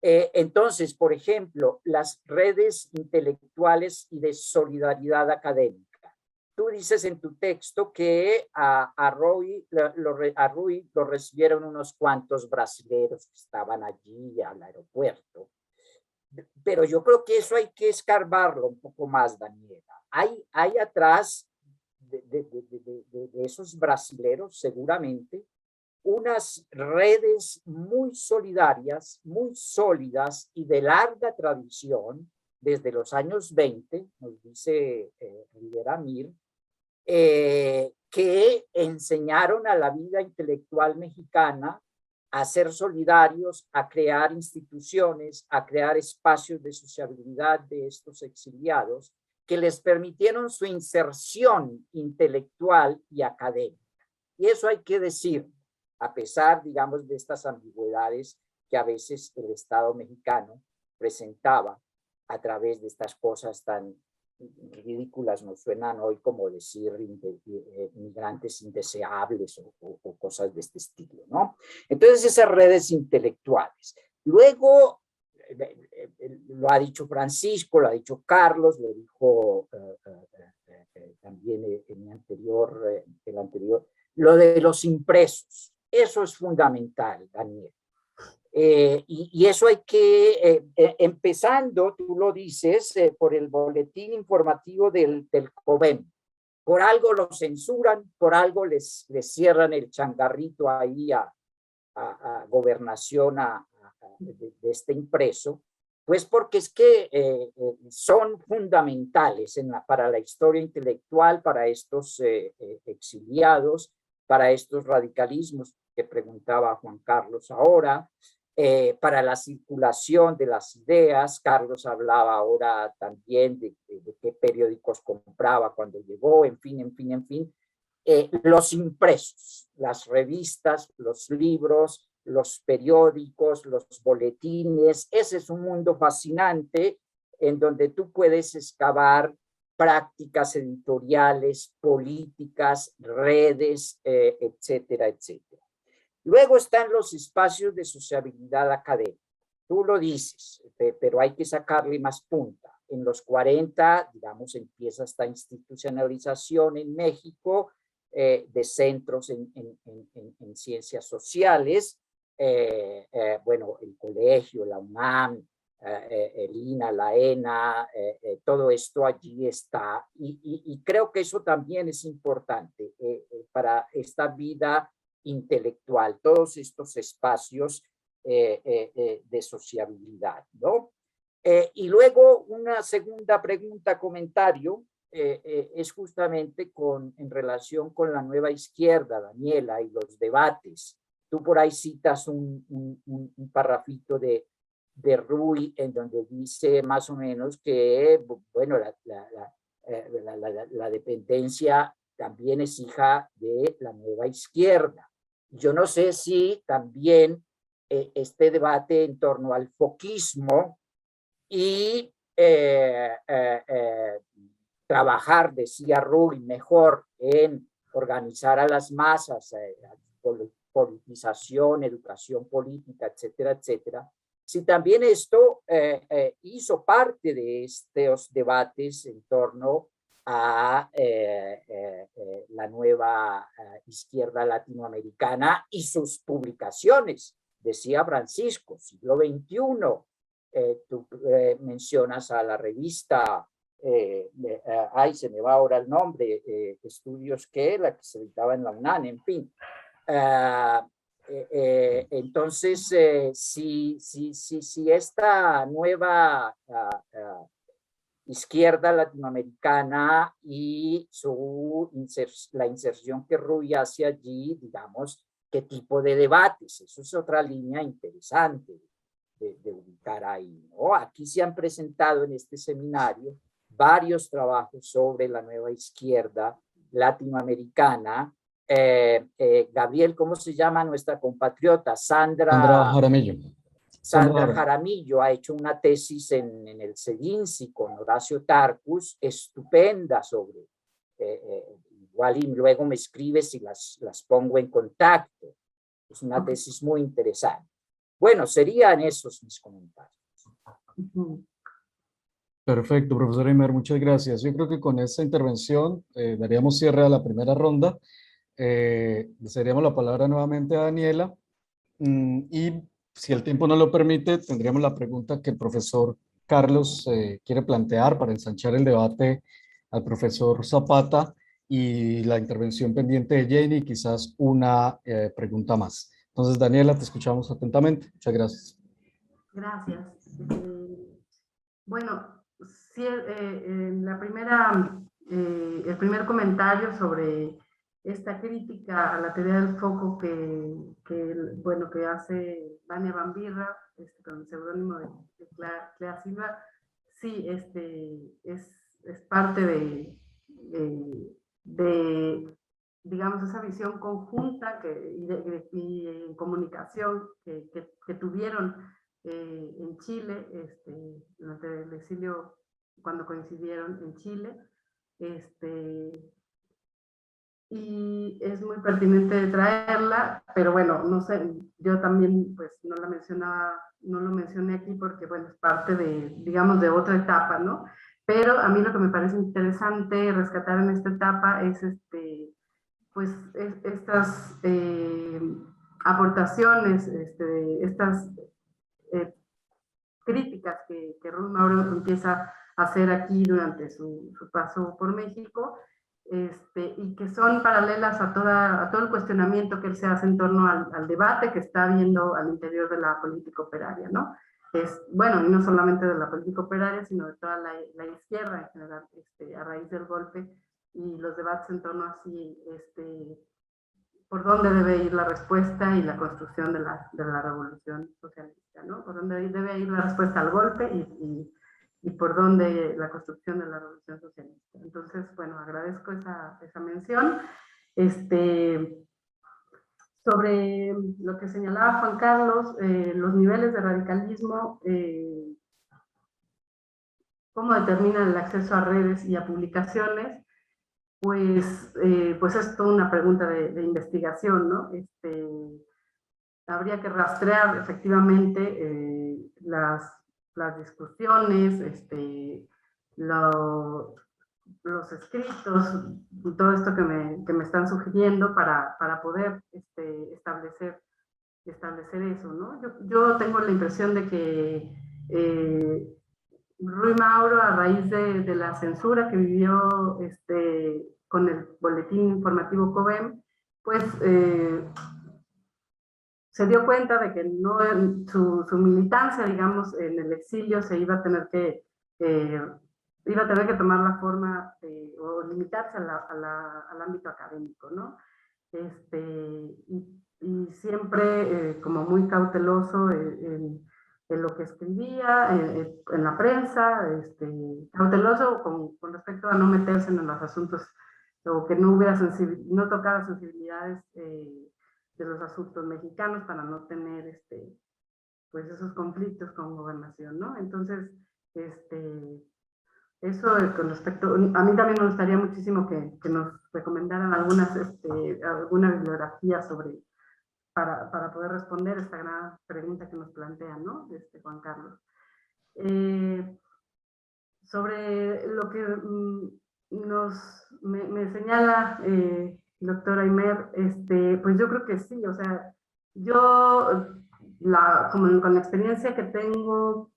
Entonces, por ejemplo, las redes intelectuales y de solidaridad académica. Tú dices en tu texto que a Rui lo recibieron unos cuantos brasileños que estaban allí al aeropuerto. Pero yo creo que eso hay que escarbarlo un poco más, Daniela. Hay atrás de esos brasileros, seguramente, unas redes muy solidarias, muy sólidas y de larga tradición, desde los años 20, nos dice Rivera Mir, que enseñaron a la vida intelectual mexicana a ser solidarios, a crear instituciones, a crear espacios de sociabilidad de estos exiliados, que les permitieron su inserción intelectual y académica. Y eso hay que decir, a pesar, digamos, de estas ambigüedades que a veces el Estado mexicano presentaba a través de estas cosas tan ridículas, nos suenan hoy como decir migrantes indeseables o cosas de este estilo, ¿no? Entonces, esas redes intelectuales. Luego, lo ha dicho Francisco, lo ha dicho Carlos, lo dijo también el anterior, lo de los impresos. Eso es fundamental, Daniel. Y eso hay que, empezando, tú lo dices, por el boletín informativo del COVEM. Por algo lo censuran, por algo les cierran el changarrito ahí a gobernación de este impreso, pues porque es que son fundamentales para la historia intelectual, para estos exiliados, para estos radicalismos que preguntaba Juan Carlos ahora, para la circulación de las ideas. Carlos hablaba ahora también de qué periódicos compraba cuando llegó, en fin. Los impresos, las revistas, los libros, los periódicos, los boletines, ese es un mundo fascinante en donde tú puedes excavar prácticas editoriales, políticas, redes, etcétera, etcétera. Luego están los espacios de sociabilidad académica. Tú lo dices, pero hay que sacarle más punta. En los 40, digamos, empieza esta institucionalización en México de centros en ciencias sociales. Bueno, el colegio, la UNAM, el INA, la ENA, todo esto allí está. Y creo que eso también es importante para esta vida intelectual, todos estos espacios de sociabilidad, ¿no? Y luego una segunda pregunta, comentario, es justamente en relación con la nueva izquierda, Daniela, y los debates. Tú por ahí citas un parrafito de Ruy en donde dice más o menos que, bueno, la dependencia también es hija de la nueva izquierda. Yo no sé si también este debate en torno al foquismo y trabajar, decía Ruy, mejor en organizar a las masas, politización, educación política, etcétera, etcétera. Si también esto hizo parte de estos debates en torno a la nueva izquierda latinoamericana y sus publicaciones. Decía Francisco, siglo XXI, tú mencionas a la revista, ay, se me va ahora el nombre, Estudios que, la que se editaba en la UNAM, en fin. Entonces, si esta nueva izquierda latinoamericana y la inserción que Ruy hace allí, digamos, qué tipo de debates, eso es otra línea interesante de ubicar ahí, ¿no? Aquí se han presentado en este seminario varios trabajos sobre la nueva izquierda latinoamericana. Gabriel, ¿cómo se llama nuestra compatriota? Sandra Jaramillo. Sandra Jaramillo ha hecho una tesis en el CEDINSI con Horacio Tarcus, estupenda sobre, igual y luego me escribes y las pongo en contacto. Es una tesis muy interesante. Bueno, serían esos mis comentarios. Perfecto, profesor Aymer, muchas gracias. Yo creo que con esta intervención daríamos cierre a la primera ronda. Cederíamos la palabra nuevamente a Daniela y si el tiempo no lo permite, tendríamos la pregunta que el profesor Carlos quiere plantear para ensanchar el debate al profesor Zapata y la intervención pendiente de Jenny y quizás una pregunta más. Entonces, Daniela, te escuchamos atentamente. Muchas gracias. Gracias. Bueno, sí, en la primera, el primer comentario sobre esta crítica a la teoría del foco bueno, que hace Vania Bambirra, con el seudónimo de Clea Silva, sí, es parte digamos, esa visión conjunta y en comunicación que tuvieron en Chile, durante el exilio, cuando coincidieron en Chile, y es muy pertinente traerla, pero bueno, no sé, yo también pues no la mencionaba, no lo mencioné aquí porque bueno, es parte de, digamos, de otra etapa, ¿no? Pero a mí lo que me parece interesante rescatar en esta etapa es pues estas aportaciones, estas críticas que Ruy Mauro empieza a hacer aquí durante su paso por México, y que son paralelas a todo el cuestionamiento que él se hace en torno al debate que está habiendo al interior de la política operaria, ¿no? Bueno, y no solamente de la política operaria, sino de toda la izquierda en general, a raíz del golpe y los debates en torno a si por dónde debe ir la respuesta y la construcción de la revolución socialista, ¿no? Por dónde debe ir la respuesta al golpe y por dónde la construcción de la revolución socialista. Entonces, bueno, agradezco esa mención. Sobre lo que señalaba Juan Carlos, los niveles de radicalismo, cómo determinan el acceso a redes y a publicaciones, pues es toda una pregunta de investigación, ¿no? Habría que rastrear efectivamente las discusiones, los escritos, todo esto que me están sugiriendo para poder establecer eso, ¿no? Yo tengo la impresión de que Ruy Mauro, a raíz de la censura que vivió con el boletín informativo COVEM, pues se dio cuenta de que no, su militancia, digamos, en el exilio se iba a tener que tomar la forma o limitarse al ámbito académico, ¿no? Y siempre como muy cauteloso en lo que escribía, en la prensa, cauteloso con respecto a no meterse en los asuntos o que no tocara sensibilidades de los asuntos mexicanos para no tener pues esos conflictos con gobernación, ¿no? Entonces, eso con respecto, a mí también me gustaría muchísimo que nos recomendaran alguna bibliografía para poder responder esta gran pregunta que nos plantean, ¿no? Juan Carlos. Sobre lo que me señala doctor Aymer, pues yo creo que sí, o sea, yo como con la experiencia que tengo,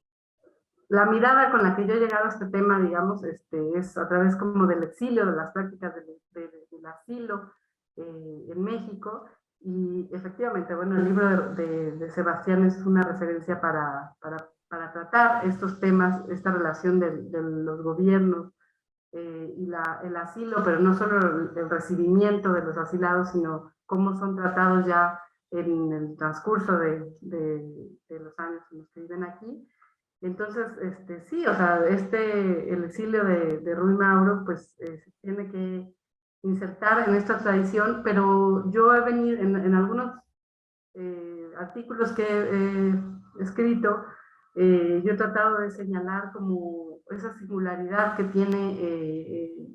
la mirada con la que yo he llegado a este tema, digamos, es a través como del exilio, de las prácticas del asilo en México, y efectivamente, bueno, el libro de Sebastián es una referencia para tratar estos temas, esta relación de los gobiernos y el asilo, pero no solo el recibimiento de los asilados, sino cómo son tratados ya en el transcurso de los años en los que viven aquí. Entonces, sí, o sea, el exilio de Ruy Mauro, pues se tiene que insertar en esta tradición, pero yo he venido en algunos artículos que he escrito, yo he tratado de señalar como esa singularidad que tiene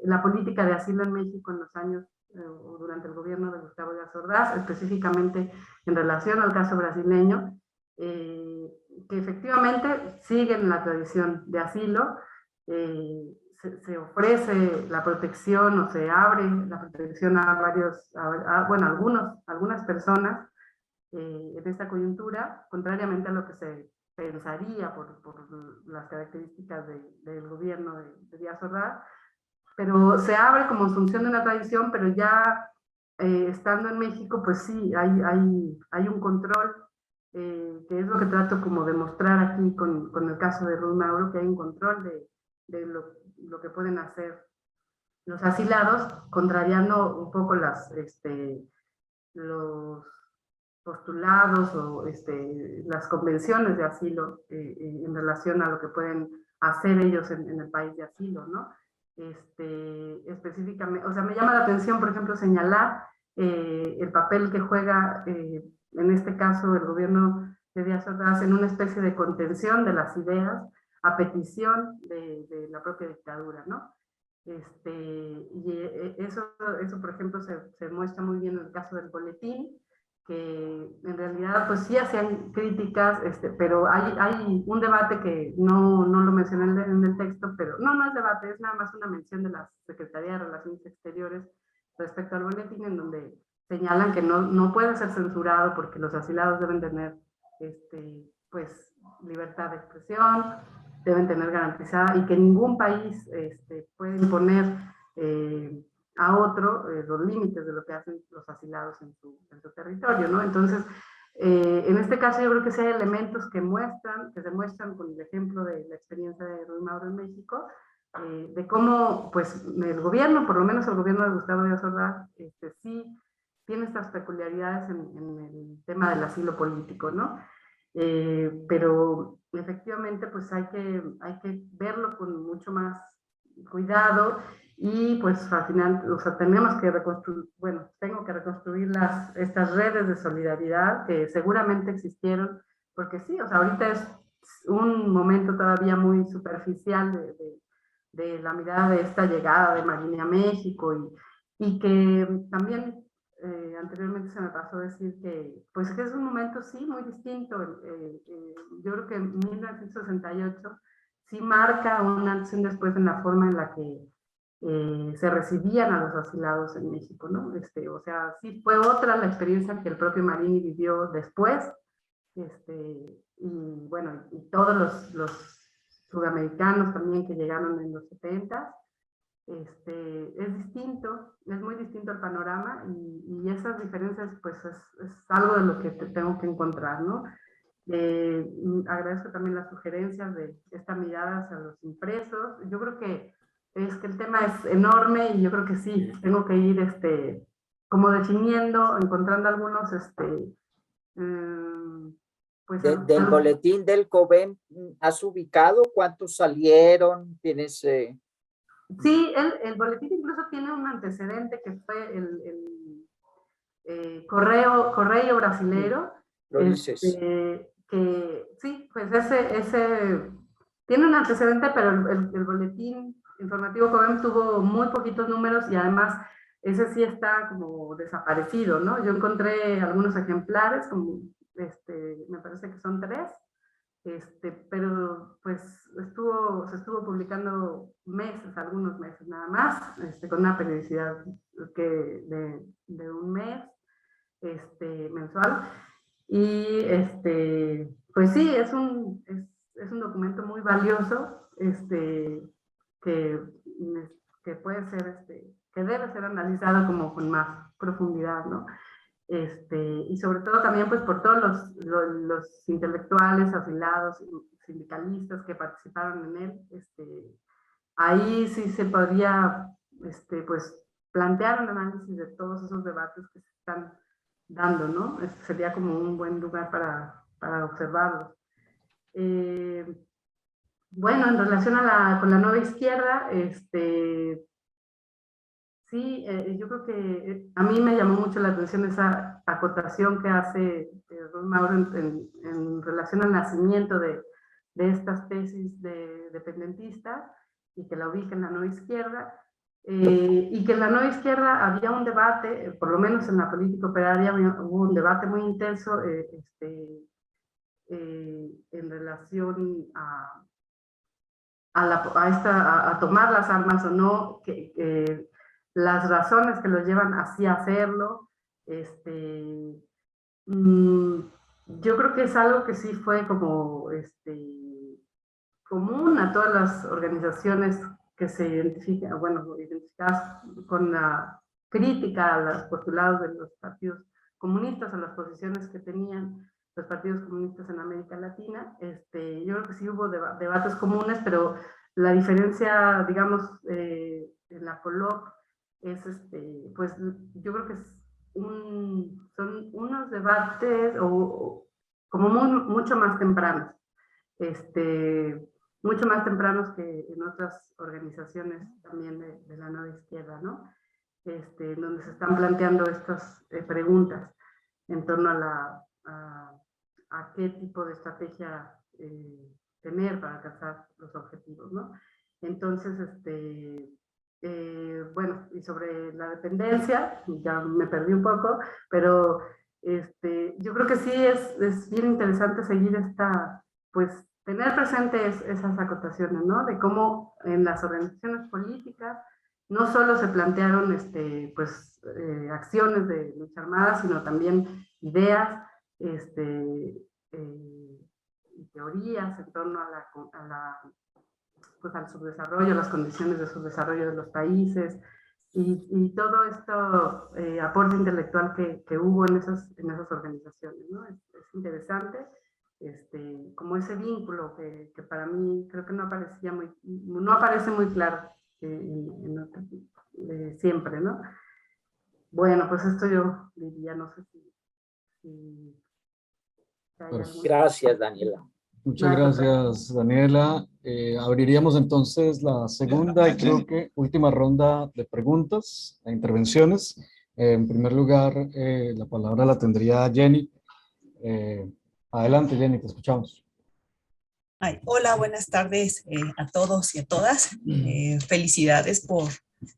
la política de asilo en México en los años o durante el gobierno de Gustavo Díaz Ordaz, específicamente en relación al caso brasileño, que efectivamente siguen la tradición de asilo, se ofrece la protección o se abre la protección a algunas personas en esta coyuntura, contrariamente a lo que se pensaría por las características del gobierno de Díaz Ordaz, pero se abre como en función de una tradición, pero ya estando en México, pues sí, hay un control, que es lo que trato como de mostrar aquí con el caso de Ruth Mauro, que hay un control de lo que pueden hacer los asilados, contrariando un poco los postulados o las convenciones de asilo en relación a lo que pueden hacer ellos en el país de asilo, ¿no? Específicamente, o sea, me llama la atención, por ejemplo, señalar el papel que juega, en este caso, el gobierno de Díaz Ordaz en una especie de contención de las ideas a petición de la propia dictadura, ¿no? Y eso, por ejemplo, se muestra muy bien en el caso del boletín, que en realidad pues sí hacían críticas, pero hay un debate que no lo mencioné en el texto, pero no es debate, es nada más una mención de la Secretaría de Relaciones Exteriores respecto al boletín, en donde señalan que no puede ser censurado porque los asilados deben tener pues libertad de expresión, deben tener garantizada, y que ningún país puede imponer a otro los límites de lo que hacen los asilados en su territorio, ¿no? Entonces, en este caso yo creo que sí hay elementos que se muestran con el ejemplo de la experiencia de Ruth Mauro en México, de cómo pues el gobierno, por lo menos el gobierno de Gustavo Díaz Ordaz, sí tiene estas peculiaridades en el tema del asilo político, ¿no? Pero efectivamente pues hay que verlo con mucho más cuidado, y pues al final, o sea, tenemos que reconstruir, bueno, tengo que reconstruir estas redes de solidaridad que seguramente existieron, porque sí, o sea, ahorita es un momento todavía muy superficial de la mirada de esta llegada de Marini a México, y que también anteriormente se me pasó decir que, pues que es un momento sí muy distinto. Yo creo que en 1968 sí marca un antes y un después en la forma en la que se recibían a los asilados en México, ¿no? O sea, sí fue otra la experiencia que el propio Marini vivió después, y bueno, y todos los sudamericanos también que llegaron en los 70. Es distinto, es muy distinto el panorama, y esas diferencias pues es algo de lo que tengo que encontrar, ¿no? Agradezco también las sugerencias de esta mirada hacia los impresos. Yo creo que el tema es enorme, y yo creo que sí, tengo que ir como definiendo, encontrando algunos pues del boletín del COVEM, ¿has ubicado cuántos salieron? ¿Tienes...? Sí, el boletín incluso tiene un antecedente que fue el correo brasilero. Lo dices. Que sí, pues ese tiene un antecedente, pero el boletín informativo COVEM tuvo muy poquitos números, y además ese sí está como desaparecido, ¿no? Yo encontré algunos ejemplares, como me parece que son 3, pero pues se estuvo publicando algunos meses nada más, con una periodicidad de un mes mensual. Y pues sí, es un documento muy valioso, que puede ser, que debe ser analizado como con más profundidad, ¿no? Y sobre todo también pues por todos los intelectuales, asilados, sindicalistas que participaron en él. Ahí sí se podría pues plantear un análisis de todos esos debates que se están dando, ¿no? Sería como un buen lugar para observarlos. Bueno, en relación con la nueva izquierda, sí, yo creo que a mí me llamó mucho la atención esa acotación que hace Ruth Mauro en relación al nacimiento de estas tesis dependentistas, y que la ubica en la nueva izquierda, y que en la nueva izquierda había un debate, por lo menos en la política operaria hubo un debate muy intenso en relación a tomar las armas o no, las razones que los llevan así a hacerlo. Yo creo que es algo que sí fue como común a todas las organizaciones que se identifican, bueno, identificadas con la crítica a los postulados de los partidos comunistas, a las posiciones que tenían los partidos comunistas en América Latina. Yo creo que sí hubo debates comunes, pero la diferencia, digamos, en la POLOC es, pues yo creo que son unos debates como mucho más tempranos, mucho más tempranos que en otras organizaciones también de la nueva izquierda, ¿no? Donde se están planteando estas preguntas en torno a qué tipo de estrategia tener para alcanzar los objetivos, ¿no? Entonces, bueno, y sobre la dependencia, ya me perdí un poco, pero yo creo que sí es bien interesante seguir pues, tener presentes esas acotaciones, ¿no? De cómo en las organizaciones políticas no solo se plantearon pues, acciones de lucha armada, sino también ideas y teorías en torno pues, al subdesarrollo, las condiciones de subdesarrollo de los países y todo esto aporte intelectual que hubo en esas organizaciones, ¿no? Es interesante. Como ese vínculo que para mí creo que no aparece muy claro siempre, ¿no? Bueno, pues esto yo diría, no sé si Gracias, Daniela. Muchas gracias, Daniela. Abriríamos entonces la segunda y creo que última ronda de preguntas e intervenciones. En primer lugar, la palabra la tendría Jenny. Adelante, Jenny, te escuchamos. Hola, buenas tardes a todos y a todas. Felicidades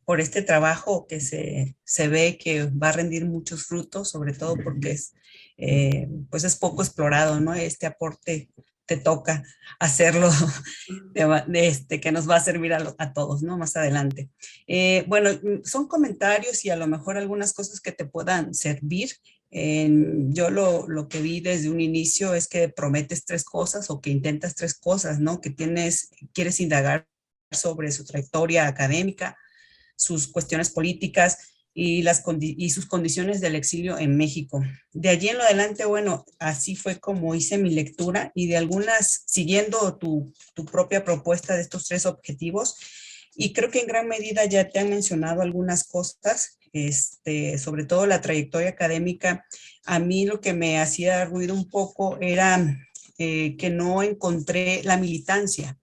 por este trabajo que se ve que va a rendir muchos frutos, sobre todo porque pues es poco explorado, ¿no? Este aporte te toca hacerlo, que nos va a servir a todos, ¿no? Más adelante. Bueno, son comentarios y a lo mejor algunas cosas que te puedan servir. Yo lo que vi desde un inicio es que prometes 3 cosas o que intentas 3 cosas, ¿no? Que quieres indagar sobre su trayectoria académica, sus cuestiones políticas y sus condiciones del exilio en México. De allí en lo adelante, bueno, así fue como hice mi lectura y de algunas, siguiendo tu propia propuesta de estos 3 objetivos, y creo que en gran medida ya te han mencionado algunas cosas, sobre todo la trayectoria académica. A mí lo que me hacía ruido un poco era que no encontré la militancia,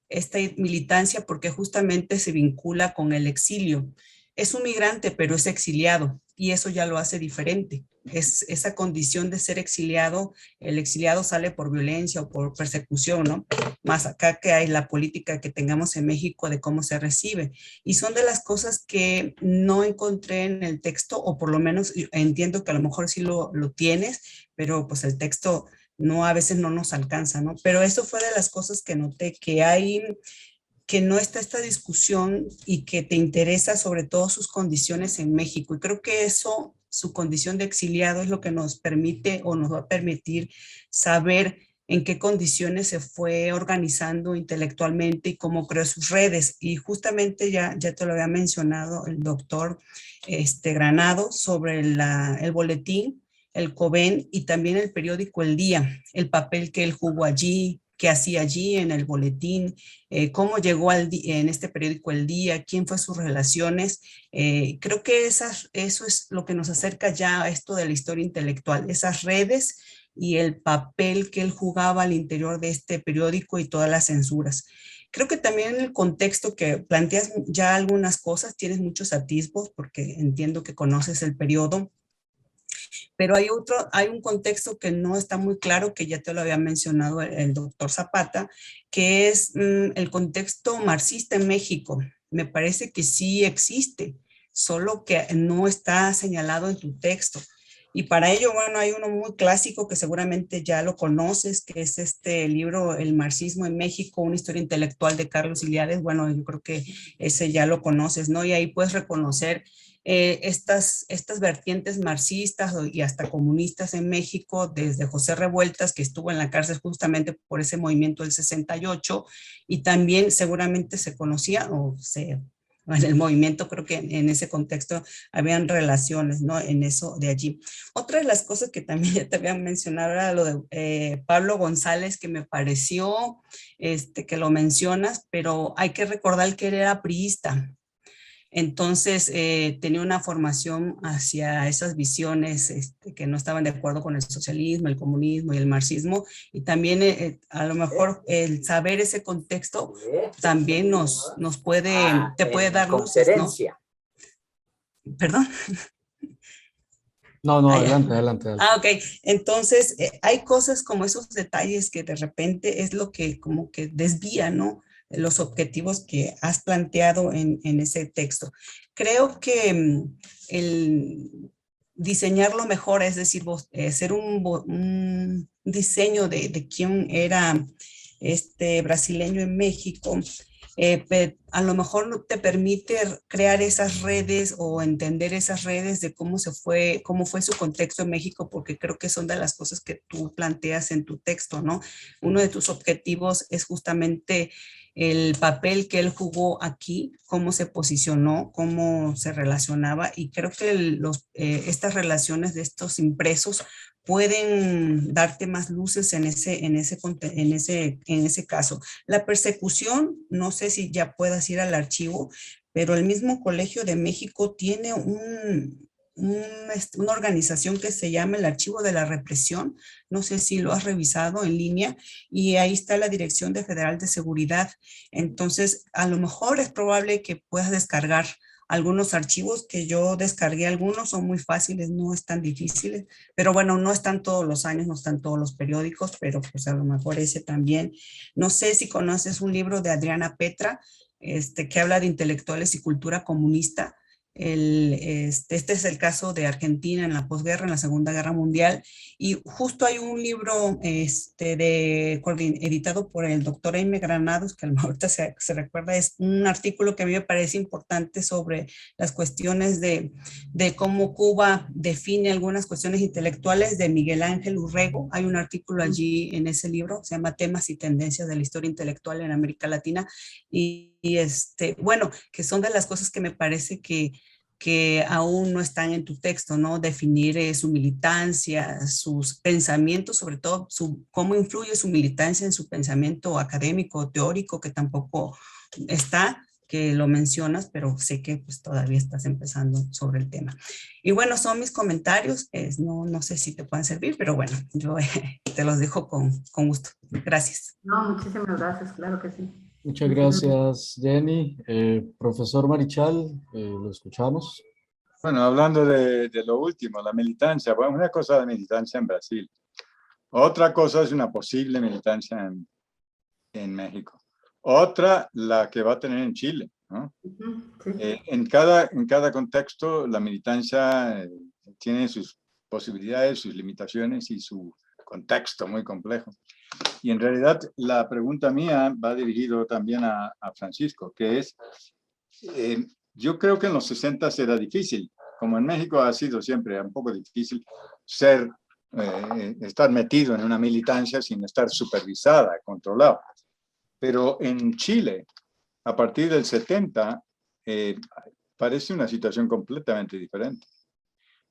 esta militancia porque justamente se vincula con el exilio. Es un migrante, pero es exiliado y eso ya lo hace diferente. Es esa condición de ser exiliado, el exiliado sale por violencia o por persecución, ¿no? Más acá que hay la política que tengamos en México de cómo se recibe. Y son de las cosas que no encontré en el texto, o por lo menos entiendo que a lo mejor sí lo tienes, pero pues el texto a veces no nos alcanza, ¿no? Pero eso fue de las cosas que noté, que no está esta discusión y que te interesa sobre todo sus condiciones en México. Y creo que eso, su condición de exiliado, es lo que nos permite o nos va a permitir saber en qué condiciones se fue organizando intelectualmente y cómo creó sus redes. Y justamente ya te lo había mencionado el doctor Granado sobre el boletín, el COVEN y también el periódico El Día, el papel que él jugó allí, qué hacía allí en el boletín, cómo llegó en este periódico El Día, quién fue sus relaciones. Creo que eso es lo que nos acerca ya a esto de la historia intelectual, esas redes y el papel que él jugaba al interior de este periódico y todas las censuras. Creo que también en el contexto que planteas ya algunas cosas, tienes muchos atisbos porque entiendo que conoces el periodo, pero hay un contexto que no está muy claro, que ya te lo había mencionado el doctor Zapata, que es el contexto marxista en México. Me parece que sí existe, solo que no está señalado en tu texto. Y para ello, bueno, hay uno muy clásico que seguramente ya lo conoces, que es este libro, El marxismo en México, una historia intelectual de Carlos Iliades. Bueno, yo creo que ese ya lo conoces, ¿no? Y ahí puedes reconocer estas vertientes marxistas y hasta comunistas en México, desde José Revueltas, que estuvo en la cárcel justamente por ese movimiento del 68, y también seguramente se conocía en el movimiento, creo que en ese contexto habían relaciones, ¿no? En eso de allí. Otra de las cosas que también ya te había mencionado era lo de Pablo González, que me pareció que lo mencionas, pero hay que recordar que él era priista. Entonces, tenía una formación hacia esas visiones que no estaban de acuerdo con el socialismo, el comunismo y el marxismo, y también a lo mejor el saber ese contexto también nos puede, te puede dar luces, ¿no? ¿Perdón? No, adelante, adelante. Ok. Entonces, hay cosas como esos detalles que de repente es lo que como que desvía, ¿no? Los objetivos que has planteado en ese texto. Creo que el diseñarlo mejor, es decir, hacer un diseño de quién era este brasileño en México, a lo mejor te permite crear esas redes o entender esas redes de cómo fue su contexto en México, porque creo que son de las cosas que tú planteas en tu texto, ¿no? Uno de tus objetivos es justamente el papel que él jugó aquí, cómo se posicionó, cómo se relacionaba, y creo que estas relaciones de estos impresos pueden darte más luces en ese caso. La persecución, no sé si ya puedas ir al archivo, pero el mismo Colegio de México tiene una organización que se llama el Archivo de la Represión. No sé si lo has revisado en línea, y ahí está la Dirección Federal de Seguridad. Entonces, a lo mejor es probable que puedas descargar algunos archivos, que yo descargué algunos, son muy fáciles, no es tan difíciles, pero bueno, no están todos los años, no están todos los periódicos, pero pues a lo mejor ese también. No sé si conoces un libro de Adriana Petra, que habla de intelectuales y cultura comunista. Este es el caso de Argentina en la posguerra, en la Segunda Guerra Mundial, y justo hay un libro editado por el doctor Jaime Granados, que a lo mejor ahorita se recuerda, es un artículo que a mí me parece importante sobre las cuestiones de cómo Cuba define algunas cuestiones intelectuales, de Miguel Ángel Urrego. Hay un artículo allí en ese libro, se llama Temas y Tendencias de la Historia Intelectual en América Latina, y bueno, que son de las cosas que me parece que aún no están en tu texto, ¿no? Definir su militancia, sus pensamientos, sobre todo cómo influye su militancia en su pensamiento académico, teórico, que tampoco está, que lo mencionas, pero sé que pues todavía estás empezando sobre el tema. Y bueno, son mis comentarios, no sé si te pueden servir, pero bueno, yo te los dejo con gusto. Gracias. No, muchísimas gracias, claro que sí. Muchas gracias, Jenny. Profesor Marichal, lo escuchamos. Bueno, hablando de lo último, la militancia. Bueno, una cosa es la militancia en Brasil. Otra cosa es una posible militancia en México. Otra, la que va a tener en Chile, ¿no? Sí. En cada contexto, la militancia tiene sus posibilidades, sus limitaciones y su contexto muy complejo. Y en realidad la pregunta mía va dirigido también a Francisco, que es, yo creo que en los 60 era difícil, como en México ha sido siempre un poco difícil estar metido en una militancia sin estar supervisada, controlada. Pero en Chile, a partir del 70, parece una situación completamente diferente.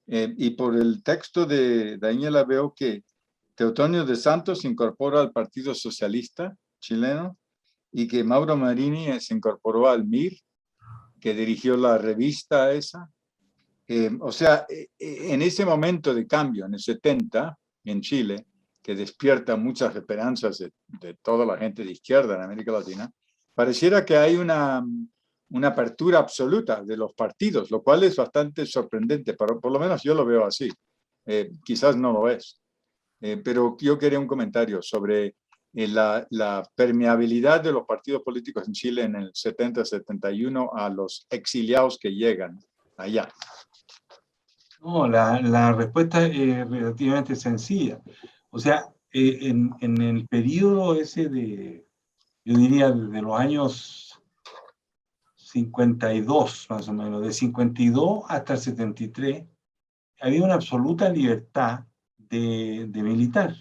Y por el texto de Daniela veo que Teotonio de Santos se incorpora al Partido Socialista chileno y que Mauro Marini se incorporó al MIR, que dirigió la revista esa. O sea, en ese momento de cambio, en el 70, en Chile, que despierta muchas esperanzas de toda la gente de izquierda en América Latina, pareciera que hay una apertura absoluta de los partidos, lo cual es bastante sorprendente, pero por lo menos yo lo veo así. Quizás no lo es. Pero yo quería un comentario sobre la permeabilidad de los partidos políticos en Chile en el 70-71 a los exiliados que llegan allá. No, la respuesta es relativamente sencilla. O sea, en el periodo ese yo diría, de los años 52, más o menos, de 52 hasta el 73, había una absoluta libertad de militar.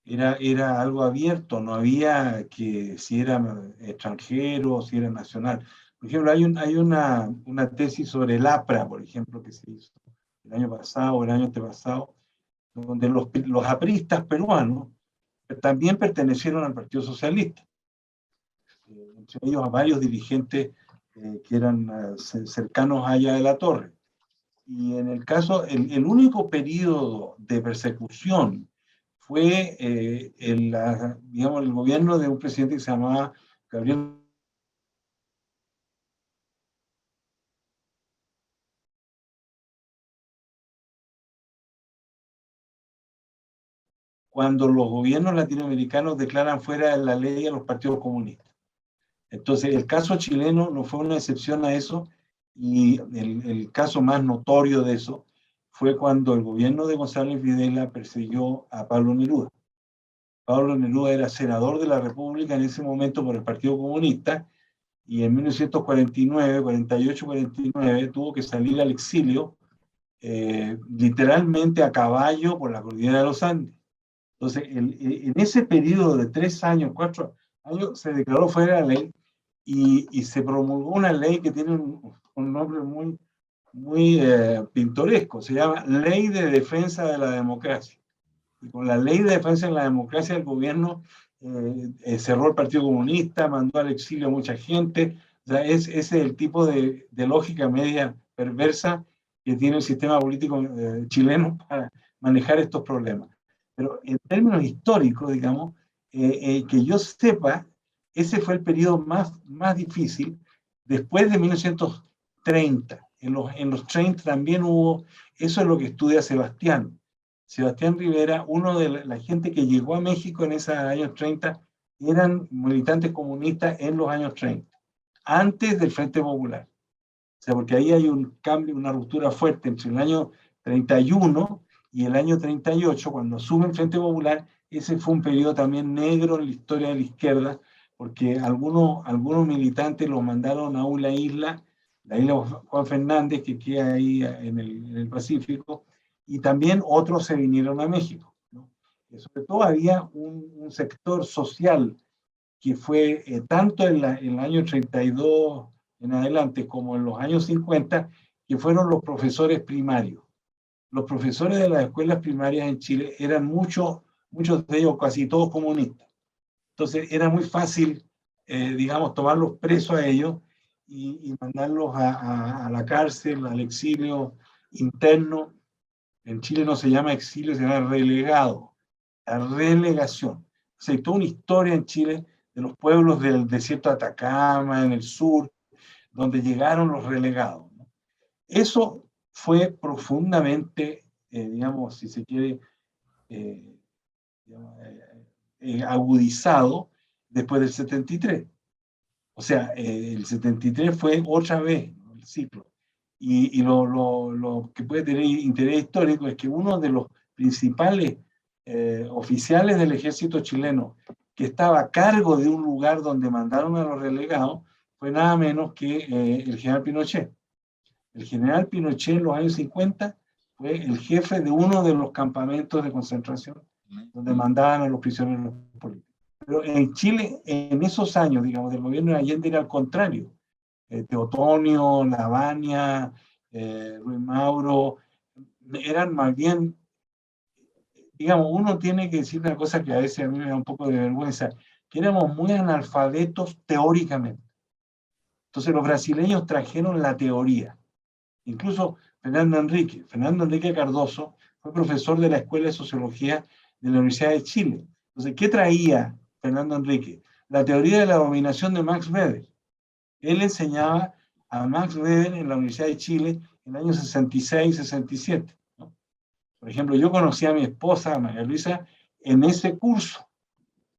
Era algo abierto, no había que si era extranjero o si era nacional. Por ejemplo, hay una tesis sobre el APRA, por ejemplo, que se hizo el año pasado o el año antepasado, donde los apristas peruanos también pertenecieron al Partido Socialista. Entre ellos a varios dirigentes que eran cercanos allá de la Torre. Y en el caso, el único periodo de persecución fue digamos, el gobierno de un presidente que se llamaba Gabriel. Cuando los gobiernos latinoamericanos declaran fuera de la ley a los partidos comunistas. Entonces, el caso chileno no fue una excepción a eso, y el caso más notorio de eso fue cuando el gobierno de González Videla persiguió a Pablo Neruda. Pablo Neruda era senador de la República en ese momento por el Partido Comunista, y en 1949, 48, 49, tuvo que salir al exilio, literalmente a caballo por la cordillera de los Andes. Entonces, en ese periodo de 3 años, 4 años, se declaró fuera de la ley, y se promulgó una ley que tiene un nombre muy pintoresco, se llama Ley de Defensa de la Democracia. Y con la Ley de Defensa de la Democracia, el gobierno cerró el Partido Comunista, mandó al exilio a mucha gente. O sea, ese es el tipo de lógica media perversa que tiene el sistema político chileno para manejar estos problemas. Pero en términos históricos, digamos, que yo sepa, ese fue el periodo más difícil. Después de 1930, en los 30 también hubo, eso es lo que estudia Sebastián Rivera. Uno de la gente que llegó a México en esos años 30 eran militantes comunistas en los años 30, antes del Frente Popular. O sea, porque ahí hay un cambio, una ruptura fuerte entre el año 31 y el año 38, cuando asume el Frente Popular. Ese fue un periodo también negro en la historia de la izquierda, porque algunos militantes los mandaron a una isla, la isla Juan Fernández, que queda ahí en el Pacífico, y también otros se vinieron a México, ¿no? Sobre todo había un sector social que fue tanto en el año 32 en adelante como en los años 50, que fueron los profesores primarios. Los profesores de las escuelas primarias en Chile eran muchos de ellos, casi todos comunistas. Entonces era muy fácil, digamos, tomarlos presos a ellos y mandarlos a la cárcel, al exilio interno. En Chile no se llama exilio, se llama relegado, la relegación. O sea, hay toda una historia en Chile de los pueblos del desierto de Atacama, en el sur, donde llegaron los relegados, ¿no? Eso fue profundamente, digamos, si se quiere, agudizado después del 73. O sea, el 73 fue otra vez, ¿no?, el ciclo. Y lo que puede tener interés histórico es que uno de los principales oficiales del ejército chileno que estaba a cargo de un lugar donde mandaron a los relegados fue nada menos que el general Pinochet. El general Pinochet en los años 50 fue el jefe de uno de los campamentos de concentración donde mandaban a los prisioneros políticos. Pero en Chile, en esos años, digamos, del gobierno de Allende era al contrario. Teotonio, Lavagna, Ruiz Mauro, eran más bien, digamos, uno tiene que decir una cosa que a veces a mí me da un poco de vergüenza, que éramos muy analfabetos teóricamente. Entonces los brasileños trajeron la teoría. Incluso Fernando Enrique Cardoso fue profesor de la Escuela de Sociología de la Universidad de Chile. Entonces, ¿qué traía Fernando Enrique? La teoría de la dominación de Max Weber. Él enseñaba a Max Weber en la Universidad de Chile en el año 66, 67. ¿No? Por ejemplo, yo conocí a mi esposa, María Luisa, en ese curso,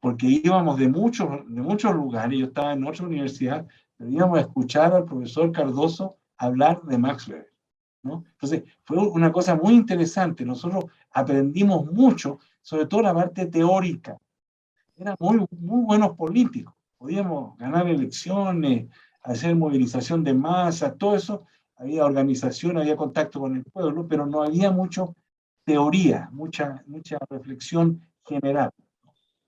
porque íbamos de muchos lugares, yo estaba en otra universidad, pero íbamos a escuchar al profesor Cardoso hablar de Max Weber, ¿no? Entonces, fue una cosa muy interesante. Nosotros aprendimos mucho, sobre todo la parte teórica. Eran muy buenos políticos. Podíamos ganar elecciones, hacer movilización de masas, todo eso, había organización, había contacto con el pueblo, pero no había mucho teoría, mucha reflexión general.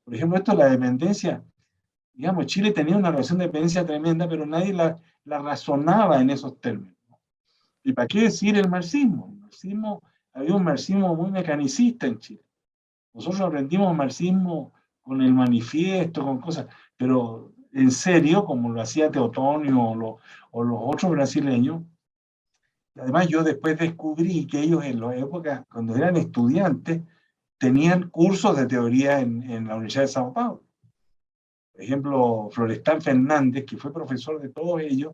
Por ejemplo, esto de la dependencia, digamos, Chile tenía una relación de dependencia tremenda, pero nadie la razonaba en esos términos. ¿Y para qué decir el marxismo? El marxismo, había un marxismo muy mecanicista en Chile. Nosotros aprendimos marxismo con el manifiesto, con cosas, pero en serio, como lo hacía Teotonio o los otros brasileños. Además, yo después descubrí que ellos en la época, cuando eran estudiantes, tenían cursos de teoría en la Universidad de Sao Paulo. Por ejemplo, Florestan Fernández, que fue profesor de todos ellos,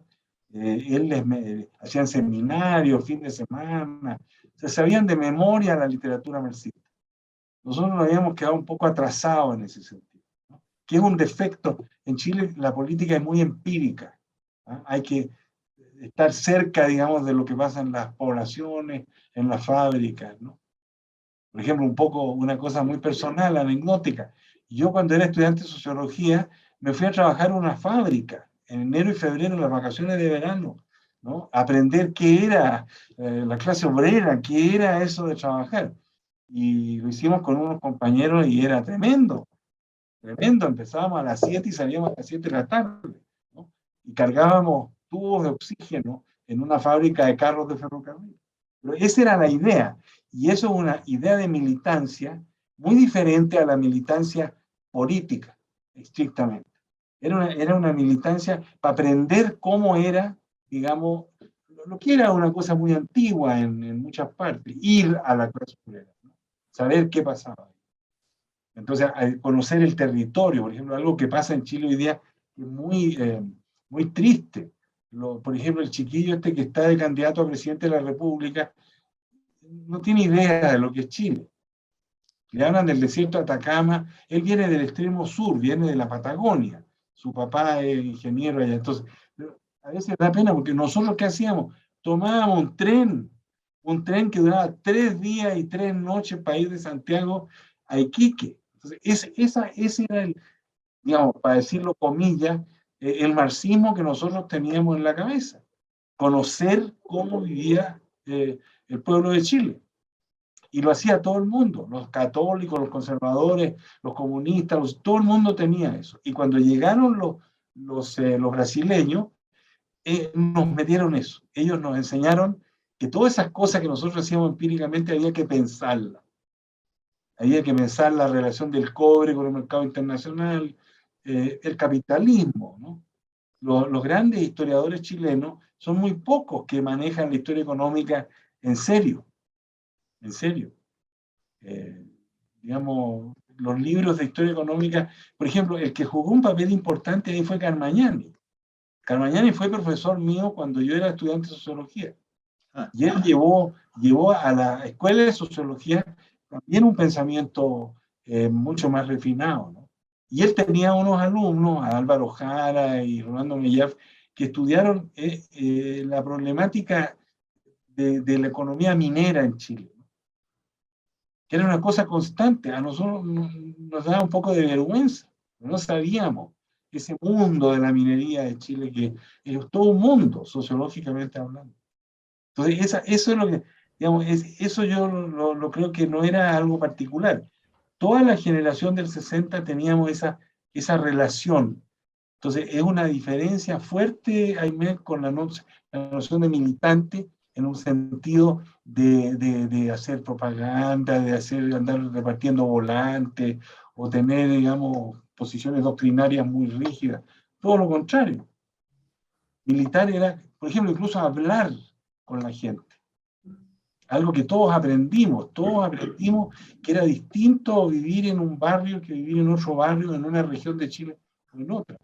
hacían seminarios, fin de semana, se sabían de memoria la literatura marxista. Nosotros nos habíamos quedado un poco atrasados en ese sentido, ¿no? Que es un defecto. En Chile la política es muy empírica, ¿no? Hay que estar cerca, digamos, de lo que pasa en las poblaciones, en las fábricas, ¿no? Por ejemplo, un poco una cosa muy personal, anecdótica. Yo cuando era estudiante de sociología me fui a trabajar en una fábrica en enero y febrero, en las vacaciones de verano, ¿no? Aprender qué era la clase obrera, qué era eso de trabajar. Y lo hicimos con unos compañeros y era tremendo, tremendo. Empezábamos a las 7 y salíamos a las 7 de la tarde, ¿no? Y cargábamos tubos de oxígeno en una fábrica de carros de ferrocarril. Pero esa era la idea, y eso es una idea de militancia muy diferente a la militancia política, estrictamente. Era una militancia para aprender cómo era, digamos, lo que era una cosa muy antigua en muchas partes, ir a la clase obrera, ¿no? Saber qué pasaba. Entonces, conocer el territorio, por ejemplo, algo que pasa en Chile hoy día que es muy triste. Por ejemplo, el chiquillo este que está de candidato a presidente de la República no tiene idea de lo que es Chile. Le hablan del desierto de Atacama, él viene del extremo sur, viene de la Patagonia, su papá es ingeniero allá, entonces a veces da pena porque nosotros ¿qué hacíamos? Tomábamos un tren que duraba 3 días y 3 noches para ir de Santiago a Iquique. Entonces, ese era el, digamos, para decirlo comillas, el marxismo que nosotros teníamos en la cabeza. Conocer cómo vivía el pueblo de Chile. Y lo hacía todo el mundo, los católicos, los conservadores, los comunistas, todo el mundo tenía eso. Y cuando llegaron los brasileños, nos metieron eso. Ellos nos enseñaron que todas esas cosas que nosotros hacíamos empíricamente había que pensarlas. Había que pensar la relación del cobre con el mercado internacional, el capitalismo, ¿no? Los grandes historiadores chilenos son muy pocos que manejan la historia económica en serio. En serio. Digamos, los libros de historia económica, por ejemplo, el que jugó un papel importante ahí fue Carmagnani. Carmagnani fue profesor mío cuando yo era estudiante de sociología. Y él llevó a la escuela de sociología también un pensamiento mucho más refinado, ¿no? Y él tenía unos alumnos, a Álvaro Jara y Rolando Mellaf, que estudiaron la problemática de la economía minera en Chile, ¿no? Que era una cosa constante. A nosotros nos daba un poco de vergüenza, no sabíamos ese mundo de la minería de Chile, que es todo un mundo, sociológicamente hablando. Entonces, eso es lo que, digamos, eso yo lo creo que no era algo particular. Toda la generación del 60 teníamos esa relación. Entonces, es una diferencia fuerte, Aimé, con la noción de militante, en un sentido de hacer propaganda, de andar repartiendo volantes, o tener, digamos, posiciones doctrinarias muy rígidas. Todo lo contrario. Militar era, por ejemplo, incluso hablar con la gente. Algo que todos aprendimos que era distinto vivir en un barrio que vivir en otro barrio, en una región de Chile o en otra.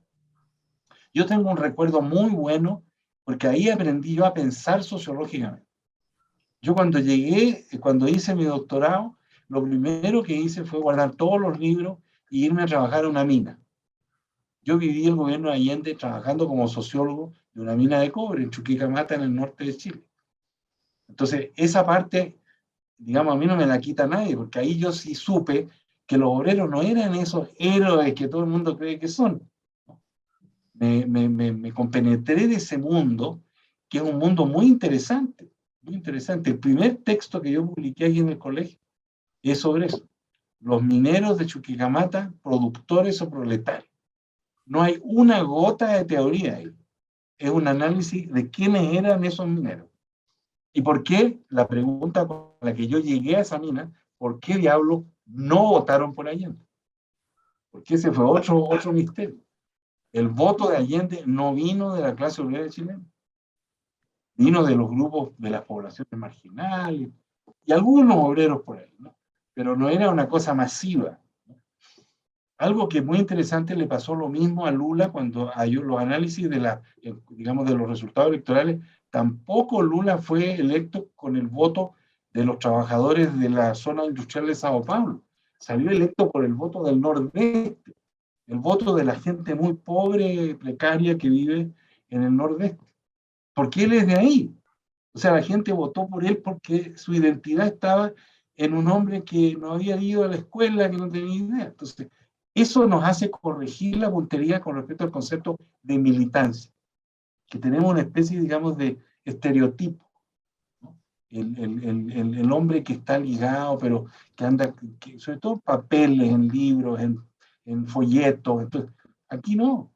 Yo tengo un recuerdo muy bueno porque ahí aprendí yo a pensar sociológicamente. Yo cuando hice mi doctorado, lo primero que hice fue guardar todos los libros e irme a trabajar a una mina. Yo viví el gobierno de Allende trabajando como sociólogo de una mina de cobre en Chuquicamata, en el norte de Chile. Entonces, esa parte, digamos, a mí no me la quita nadie, porque ahí yo sí supe que los obreros no eran esos héroes que todo el mundo cree que son, ¿no? me compenetré de ese mundo, que es un mundo muy interesante, muy interesante. El primer texto que yo publiqué aquí en el colegio es sobre eso. Los mineros de Chuquicamata, productores o proletarios. No hay una gota de teoría ahí. Es un análisis de quiénes eran esos mineros. ¿Y por qué? La pregunta con la que yo llegué a esa mina, ¿por qué diablos no votaron por Allende? Porque ese fue otro misterio. El voto de Allende no vino de la clase obrera chilena, vino de los grupos de las poblaciones marginales y algunos obreros por ahí, ¿no? Pero no era una cosa masiva. Algo que muy interesante le pasó lo mismo a Lula cuando hay los análisis de digamos, de los resultados electorales. Tampoco Lula fue electo con el voto de los trabajadores de la zona industrial de Sao Paulo. Salió electo por el voto del Nordeste, el voto de la gente muy pobre, precaria que vive en el Nordeste. Porque él es de ahí. O sea, la gente votó por él porque su identidad estaba en un hombre que no había ido a la escuela, que no tenía idea. Entonces, eso nos hace corregir la puntería con respecto al concepto de militancia, que tenemos una especie, digamos, de estereotipo, ¿no? El hombre que está ligado, pero que anda, sobre todo en papeles, en libros, en folletos. Entonces, aquí no.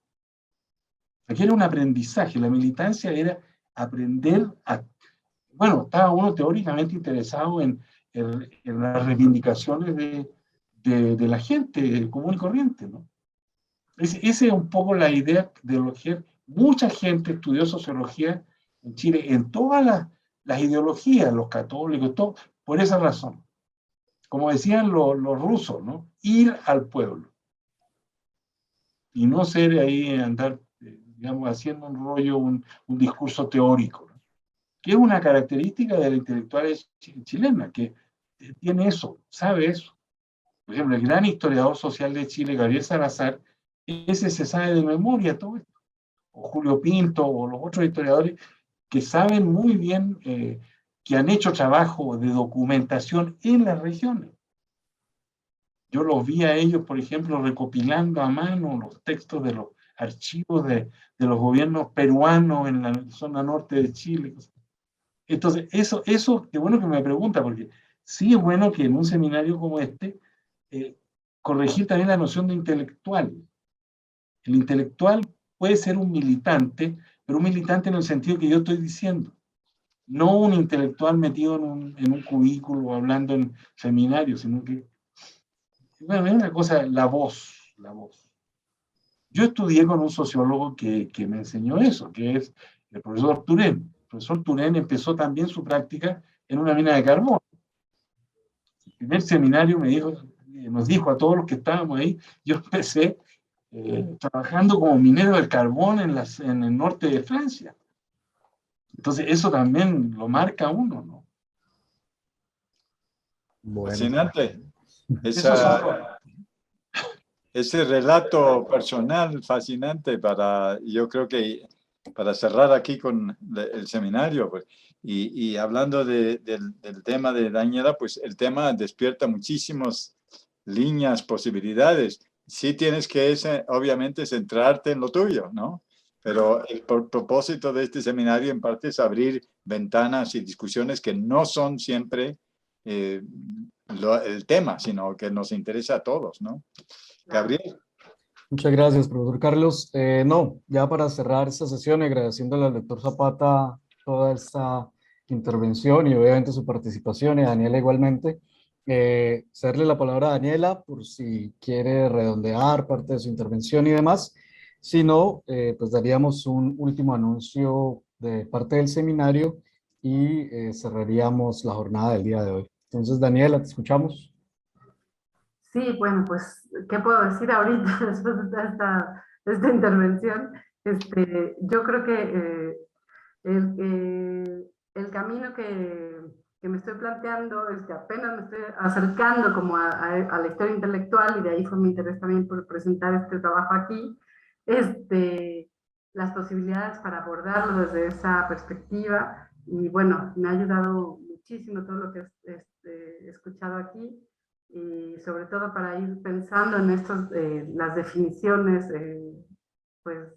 Aquí era un aprendizaje. La militancia era aprender a... Bueno, estaba uno teóricamente interesado en las reivindicaciones de la gente común y corriente, ¿no? Esa es un poco la idea de lo que mucha gente estudió sociología en Chile, en todas las ideologías, los católicos, todo, por esa razón. Como decían los rusos, ¿no? Ir al pueblo. Y no ser ahí, andar, digamos, haciendo un rollo, un discurso teórico, ¿no? Que es una característica de la intelectual chilena, que tiene eso, sabe eso. Por ejemplo, el gran historiador social de Chile, Gabriel Salazar, ese se sabe de memoria todo esto. O Julio Pinto, o los otros historiadores que saben muy bien, que han hecho trabajo de documentación en las regiones. Yo los vi a ellos, por ejemplo, recopilando a mano los textos de los archivos de los gobiernos peruanos en la zona norte de Chile. Entonces, eso, qué bueno que me pregunta, porque sí es bueno que en un seminario como este, corregir también la noción de intelectual. El intelectual puede ser un militante, pero un militante en el sentido que yo estoy diciendo. No un intelectual metido en un cubículo hablando en seminarios, sino que, bueno, es una cosa, la voz. Yo estudié con un sociólogo que me enseñó eso, que es el profesor Turén. El profesor Turén empezó también su práctica en una mina de carbón. El primer seminario nos dijo a todos los que estábamos ahí, yo empecé trabajando como minero del carbón en el norte de Francia. Entonces eso también lo marca a uno, ¿no? Bueno, Fascinante. Eso Ese relato personal fascinante yo creo que para cerrar aquí con el seminario, pues, y hablando del tema de Daniela, pues el tema despierta muchísimas líneas, posibilidades. Sí tienes que, obviamente, centrarte en lo tuyo, ¿no? Pero el propósito de este seminario en parte es abrir ventanas y discusiones que no son siempre el tema, sino que nos interesa a todos, ¿no? Gabriel. muchas gracias, profesor Carlos. No, ya para cerrar esta sesión, agradeciéndole al doctor Zapata toda esta intervención y obviamente su participación, y a Daniela igualmente. Cederle la palabra a Daniela por si quiere redondear parte de su intervención y demás. Si no, pues daríamos un último anuncio de parte del seminario y cerraríamos la jornada del día de hoy. Entonces, Daniela, te escuchamos. Sí, bueno, pues, ¿qué puedo decir ahorita después de toda esta intervención? Yo creo que el camino que me estoy planteando es que apenas me estoy acercando como a la historia intelectual, y de ahí fue mi interés también por presentar este trabajo aquí, las posibilidades para abordarlo desde esa perspectiva. Y bueno, me ha ayudado muchísimo todo lo que he escuchado aquí, y sobre todo para ir pensando en las definiciones, pues,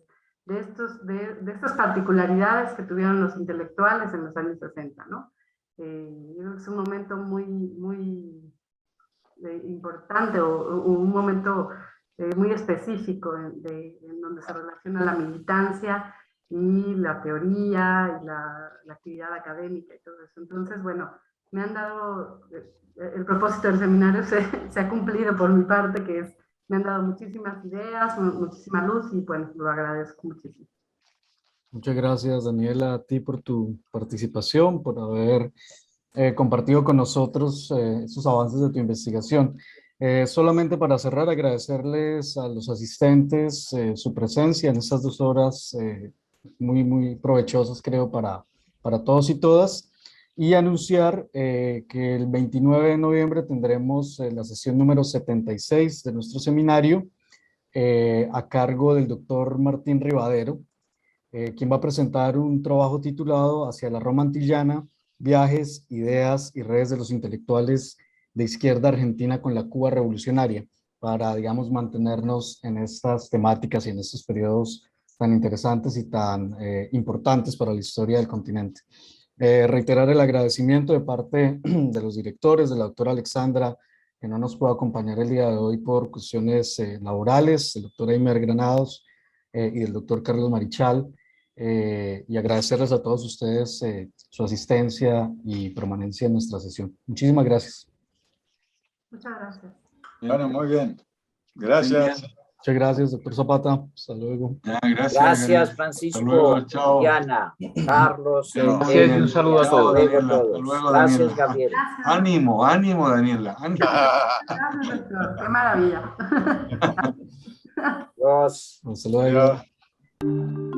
de estas particularidades que tuvieron los intelectuales en los años 60, ¿no? Yo creo que es un momento muy importante o un momento muy específico en donde se relaciona la militancia y la teoría y la actividad académica y todo eso. Entonces, bueno, me han dado, el propósito del seminario se ha cumplido por mi parte, que es, me han dado muchísimas ideas, muchísima luz y bueno, lo agradezco muchísimo. Muchas gracias, Daniela, a ti por tu participación, por haber compartido con nosotros esos avances de tu investigación. Solamente para cerrar, agradecerles a los asistentes su presencia en estas 2 horas muy provechosas, creo, para todos y todas, y anunciar que el 29 de noviembre tendremos la sesión número 76 de nuestro seminario a cargo del doctor Martín Rivadero, quien va a presentar un trabajo titulado Hacia la Roma Antillana, viajes, ideas y redes de los intelectuales de izquierda argentina con la Cuba revolucionaria, para, digamos, mantenernos en estas temáticas y en estos periodos tan interesantes y tan importantes para la historia del continente. Reiterar el agradecimiento de parte de los directores, de la doctora Alexandra, que no nos puede acompañar el día de hoy por cuestiones laborales, el doctor Eimer Granados y el doctor Carlos Marichal, y agradecerles a todos ustedes su asistencia y permanencia en nuestra sesión. Muchísimas gracias. Muchas gracias. Bueno, muy bien. Gracias. Muchas gracias, doctor Zapata. Hasta luego. Ya, gracias. Gracias, Francisco, Hasta luego, chao. Diana, Carlos. Gracias y un saludo a Chao, todos. Daniela. Hasta Hasta luego, Gracias, Daniela. Gabriel. Gracias. Ánimo, ánimo, Daniela. Ánimo. Gracias, doctor. Qué maravilla. Dios. Hasta luego. Adiós.